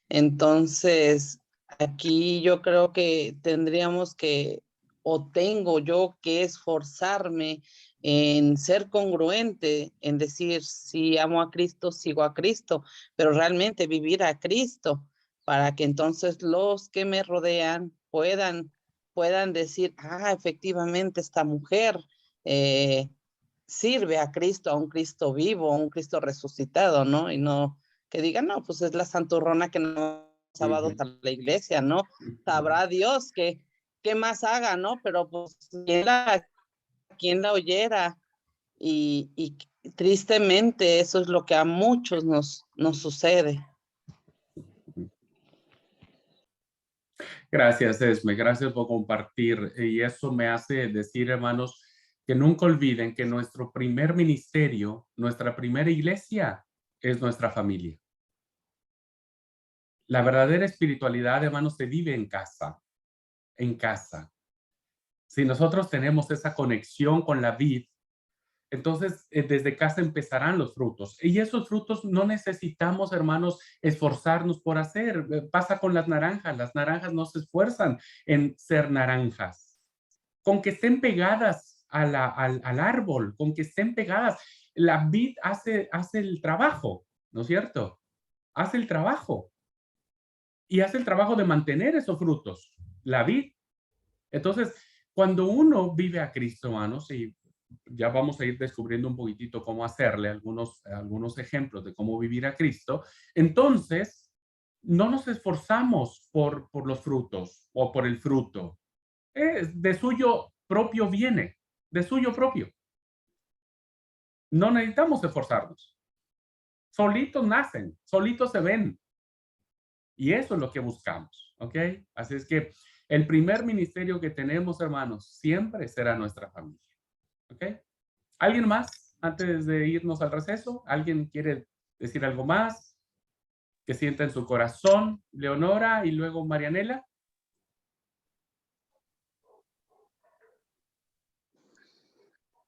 Entonces, aquí yo creo que tendríamos que, o tengo yo que esforzarme en ser congruente, en decir, si amo a Cristo, sigo a Cristo, pero realmente vivir a Cristo, para que entonces los que me rodean puedan decir, efectivamente, esta mujer sirve a Cristo, a un Cristo vivo, a un Cristo resucitado, ¿no? Y no que digan, no, pues es la santurrona que no sábado a la iglesia, ¿no? Sabrá Dios qué más haga, ¿no? Pero pues quien la oyera. Y tristemente eso es lo que a muchos nos sucede. Gracias, Esme. Gracias por compartir. Y eso me hace decir, hermanos, que nunca olviden que nuestro primer ministerio, nuestra primera iglesia, es nuestra familia. La verdadera espiritualidad, hermanos, se vive en casa. En casa. Si nosotros tenemos esa conexión con la vid, entonces desde casa empezarán los frutos. Y esos frutos no necesitamos, hermanos, esforzarnos por hacer. Pasa con las naranjas no se esfuerzan en ser naranjas. Con que estén pegadas al árbol, con que estén pegadas, la vid hace el trabajo, ¿no es cierto? Hace el trabajo. Y hace el trabajo de mantener esos frutos, la vid. Entonces, cuando uno vive a Cristo, hermanos, y ya vamos a ir descubriendo un poquitito cómo hacerle algunos ejemplos de cómo vivir a Cristo, entonces no nos esforzamos por los frutos o por el fruto. De suyo propio viene, de suyo propio. No necesitamos esforzarnos. Solitos nacen, solitos se ven. Y eso es lo que buscamos, ¿ok? Así es que el primer ministerio que tenemos, hermanos, siempre será nuestra familia, ¿ok? ¿Alguien más antes de irnos al receso? ¿Alguien quiere decir algo más que sienta en su corazón? Leonora y luego Marianela.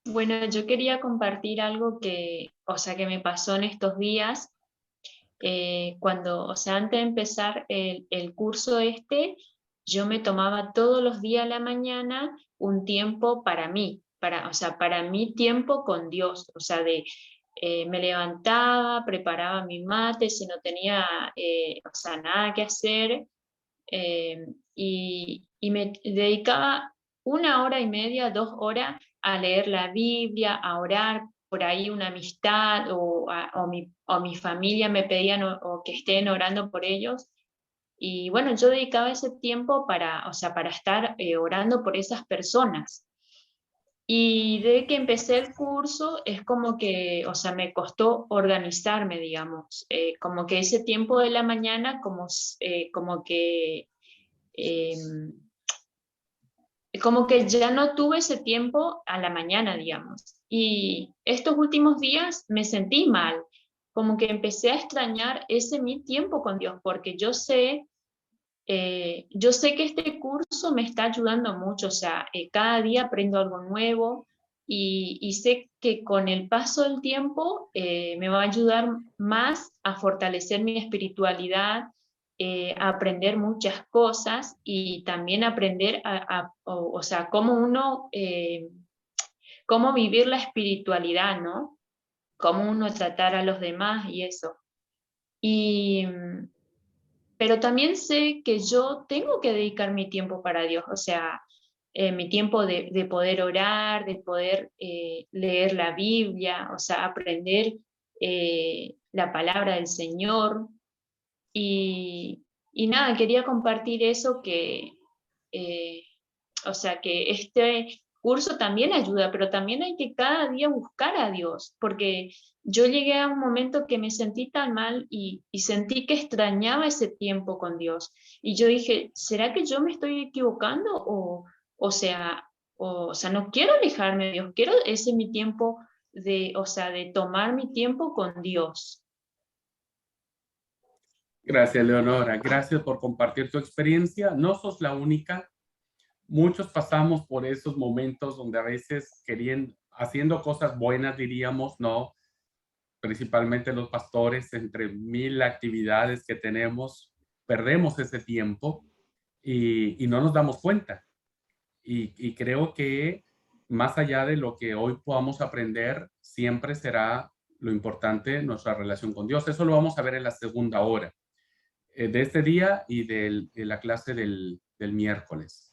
Bueno, yo quería compartir algo que me pasó en estos días. Cuando, antes de empezar el curso yo me tomaba todos los días a la mañana un tiempo para mí, para mi tiempo con Dios, me levantaba, preparaba mi mate, si no tenía, nada que hacer, y me dedicaba 1 hora y media, 2 horas a leer la Biblia, a orar, por ahí una amistad o mi familia me pedían o que estén orando por ellos. Y bueno, yo dedicaba ese tiempo para estar orando por esas personas. Y desde que empecé el curso es como que, me costó organizarme, digamos, como que ese tiempo de la mañana, como que ya no tuve ese tiempo a la mañana, digamos. Y estos últimos días me sentí mal, como que empecé a extrañar ese mi tiempo con Dios, porque yo sé que este curso me está ayudando mucho, o sea, cada día aprendo algo nuevo y sé que con el paso del tiempo me va a ayudar más a fortalecer mi espiritualidad, a aprender muchas cosas y también aprender o sea, cómo vivir la espiritualidad, ¿no? Cómo uno tratar a los demás y eso. Y, pero también sé que yo tengo que dedicar mi tiempo para Dios, o sea, mi tiempo de poder orar, de poder leer la Biblia, o sea, aprender la palabra del Señor. Y nada, quería compartir eso eh, o sea, que este curso también ayuda, pero también hay que cada día buscar a Dios, porque yo llegué a un momento que me sentí tan mal y sentí que extrañaba ese tiempo con Dios. Y yo dije, ¿será que yo me estoy equivocando? O sea, no quiero alejarme de Dios, quiero ese mi tiempo o sea, de tomar mi tiempo con Dios. Gracias, Leonora. Gracias por compartir tu experiencia. No sos la única. Muchos pasamos por esos momentos donde a veces haciendo cosas buenas, diríamos, ¿no? Principalmente los pastores, entre 1000 actividades que tenemos, perdemos ese tiempo y no nos damos cuenta. Y creo que más allá de lo que hoy podamos aprender, siempre será lo importante nuestra relación con Dios. Eso lo vamos a ver en la segunda hora de este día y de la clase del miércoles.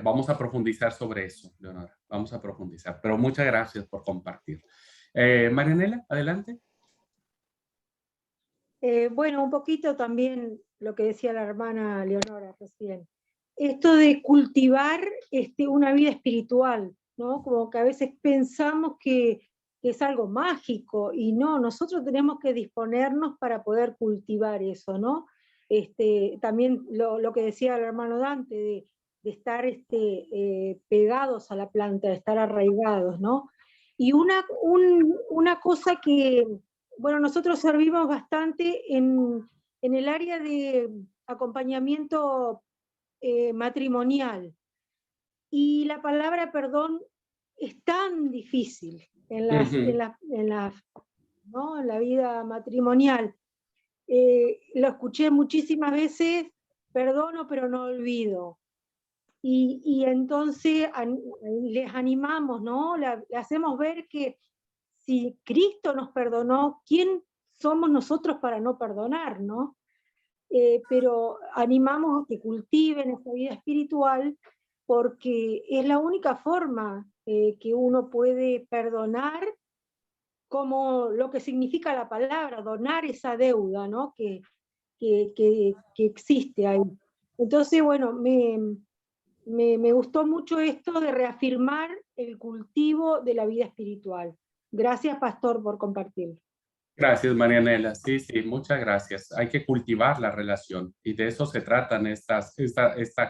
Vamos a profundizar sobre eso, Leonora. Vamos a profundizar. Pero muchas gracias por compartir. Marianela, adelante. Bueno, un poquito también lo que decía la hermana Leonora recién. Esto de cultivar una vida espiritual, ¿no? Como que a veces pensamos que es algo mágico y no, nosotros tenemos que disponernos para poder cultivar eso, ¿no? También lo que decía el hermano Dante, de estar pegados a la planta, de estar arraigados, ¿no? Y una cosa que, bueno, nosotros servimos bastante en el área de acompañamiento matrimonial. Y la palabra perdón es tan difícil en la vida matrimonial. Lo escuché muchísimas veces, perdono pero no olvido. Y entonces les animamos, ¿no? Le hacemos ver que si Cristo nos perdonó, ¿quién somos nosotros para no perdonar, no? Pero animamos a que cultiven esa vida espiritual porque es la única forma que uno puede perdonar, como lo que significa la palabra, donar esa deuda, ¿no? que existe ahí. Entonces, bueno, me gustó mucho esto de reafirmar el cultivo de la vida espiritual. Gracias, Pastor, por compartirlo. Gracias, Marianela. Sí, muchas gracias. Hay que cultivar la relación y de eso se trata en esta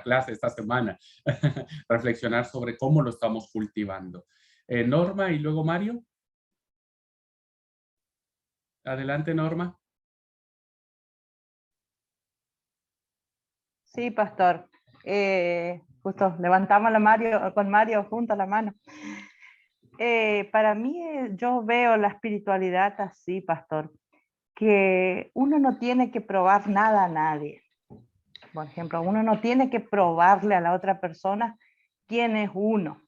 clase, esta semana. Reflexionar sobre cómo lo estamos cultivando. Norma y luego Mario. Adelante, Norma. Sí, Pastor. Justo levantamos con Mario juntos la mano. Para mí, yo veo la espiritualidad así, Pastor, que uno no tiene que probar nada a nadie. Por ejemplo, uno no tiene que probarle a la otra persona quién es uno,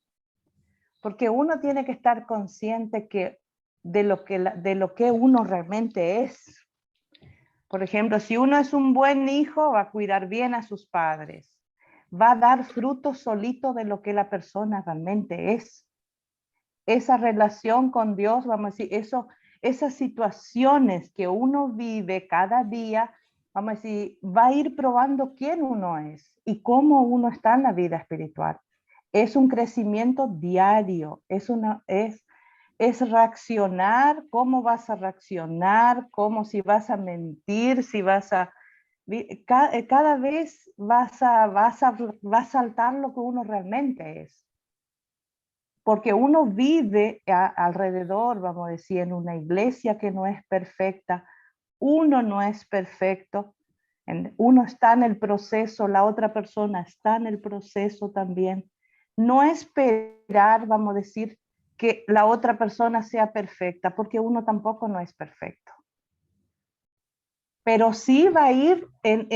porque uno tiene que estar consciente de lo que uno realmente es. Por ejemplo, si uno es un buen hijo, va a cuidar bien a sus padres, va a dar frutos solito de lo que la persona realmente es. Esa relación con Dios, vamos a decir, esas situaciones que uno vive cada día, vamos a decir, va a ir probando quién uno es y cómo uno está en la vida espiritual. Es un crecimiento diario, es reaccionar, cómo vas a reaccionar, si vas a mentir, si vas a... Cada vez va a saltar lo que uno realmente es. porque uno vive alrededor, vamos a decir, en una iglesia que no es perfecta, uno no es perfecto, uno está en el proceso, la otra persona está en el proceso también. No esperar, vamos a decir, que la otra persona sea perfecta, porque uno tampoco no es perfecto. Pero sí va a ir en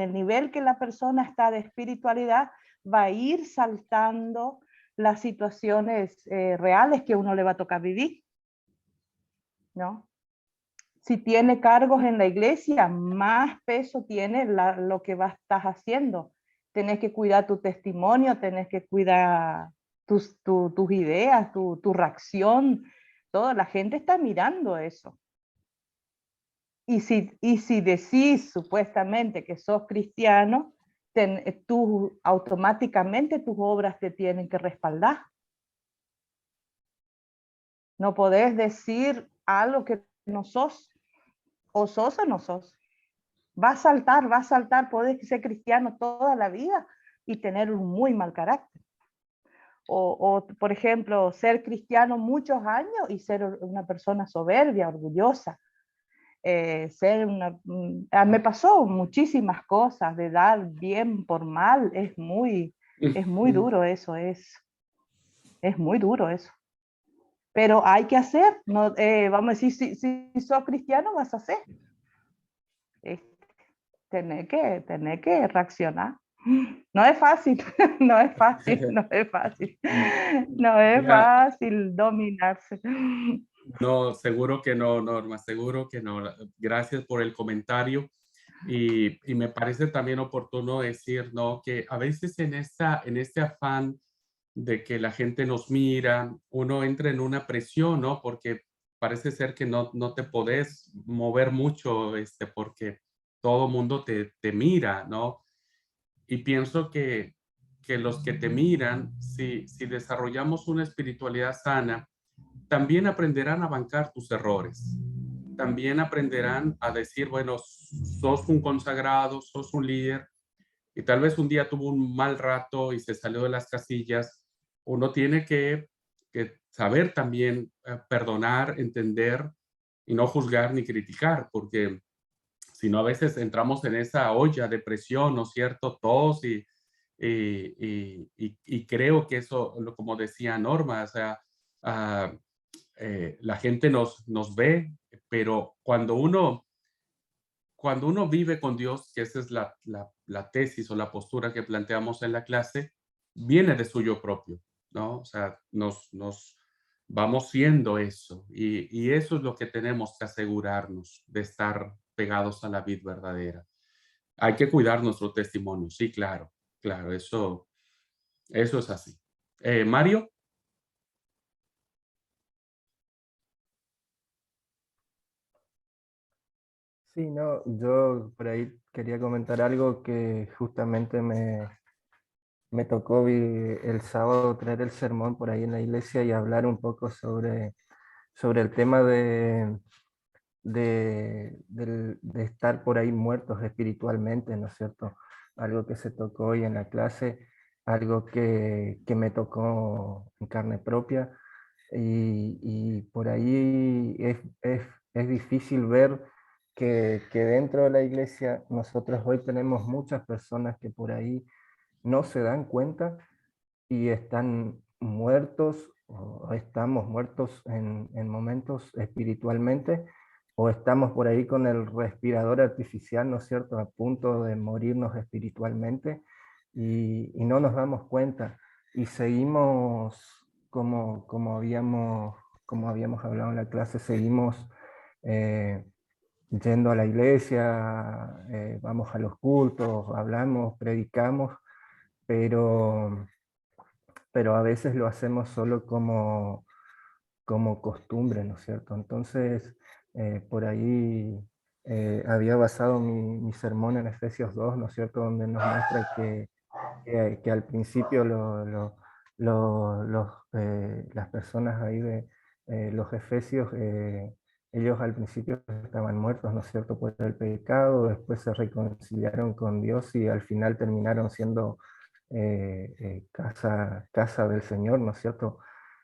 el nivel que la persona está de espiritualidad, va a ir saltando las situaciones reales que uno le va a tocar vivir, ¿no? Si tiene cargos en la iglesia, más peso tiene lo que estás haciendo. Tenés que cuidar tu testimonio, tenés que cuidar tus ideas, tu reacción. Toda la gente está mirando eso. Y si decís supuestamente que sos cristiano, tú automáticamente tus obras te tienen que respaldar. No podés decir algo que no sos. O sos o no sos. Va a saltar. Podés ser cristiano toda la vida y tener un muy mal carácter. O, por ejemplo, ser cristiano muchos años y ser una persona soberbia, orgullosa. Me pasó muchísimas cosas, de dar bien por mal, es muy duro eso, es muy duro eso. Pero hay que hacer, no, vamos a decir, si sos cristiano vas a hacer. Tener que reaccionar. No es fácil, no es fácil dominarse. No, seguro que no, Norma, seguro que no. Gracias por el comentario. Y me parece también oportuno decir, ¿no? Que a veces en este afán de que la gente nos mira, uno entra en una presión, ¿no? Porque parece ser que no te podés mover mucho, porque todo mundo te mira, ¿no? Y pienso que los que te miran, si desarrollamos una espiritualidad sana, también aprenderán a bancar tus errores. También aprenderán a decir, bueno, sos un consagrado, sos un líder, y tal vez un día tuvo un mal rato y se salió de las casillas. Uno tiene que saber también perdonar, entender y no juzgar ni criticar, porque si no a veces entramos en esa olla de presión, ¿no es cierto? Todos y creo que eso, como decía Norma, o sea, la gente nos ve, pero cuando uno vive con Dios, que esa es la tesis o la postura que planteamos en la clase, viene de suyo propio, ¿no? O sea, nos vamos siendo eso, y eso es lo que tenemos que asegurarnos, de estar pegados a la vid verdadera. Hay que cuidar nuestro testimonio, sí, claro, eso es así. Mario. Sí, no, yo por ahí quería comentar algo que justamente me tocó el sábado traer el sermón por ahí en la iglesia y hablar un poco sobre el tema de estar por ahí muertos espiritualmente, ¿no es cierto? Algo que se tocó hoy en la clase, algo que me tocó en carne propia, y por ahí es difícil ver que dentro de la iglesia nosotros hoy tenemos muchas personas que por ahí no se dan cuenta y están muertos, o estamos muertos en momentos espiritualmente, o estamos por ahí con el respirador artificial, ¿no es cierto?, a punto de morirnos espiritualmente, y no nos damos cuenta, y seguimos como habíamos hablado en la clase, seguimos yendo a la iglesia, vamos a los cultos, hablamos, predicamos, pero a veces lo hacemos solo como costumbre, ¿no es cierto? Entonces, por ahí había basado mi sermón en Efesios 2, ¿no es cierto? Donde nos muestra que al principio las personas ahí de los efesios, ellos al principio estaban muertos, ¿no es cierto?, por el pecado, después se reconciliaron con Dios y al final terminaron siendo casa del Señor, ¿no es cierto?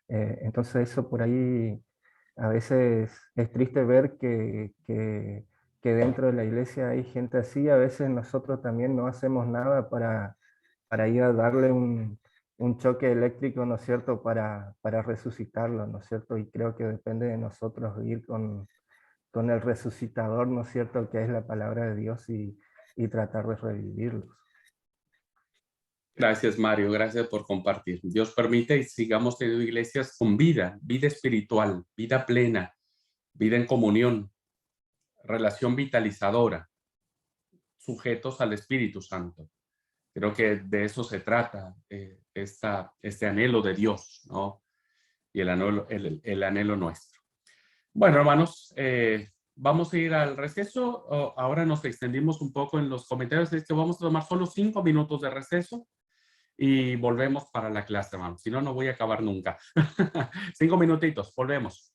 Entonces eso por ahí a veces es triste ver que dentro de la iglesia hay gente así. A veces nosotros también no hacemos nada para ir a darle un choque eléctrico, ¿no es cierto?, para resucitarlo, ¿no es cierto? Y creo que depende de nosotros ir con el resucitador, ¿no es cierto?, que es la palabra de Dios, y tratar de revivirlos. Gracias, Mario. Gracias por compartir. Dios permite y sigamos teniendo iglesias con vida, vida espiritual, vida plena, vida en comunión, relación vitalizadora, sujetos al Espíritu Santo. Creo que de eso se trata este anhelo de Dios, ¿no? Y el anhelo nuestro. Bueno, hermanos, vamos a ir al receso. Ahora nos extendimos un poco en los comentarios. Es que vamos a tomar solo 5 minutos de receso y volvemos para la clase, hermanos. Si no, no voy a acabar nunca. 5 minutitos, volvemos.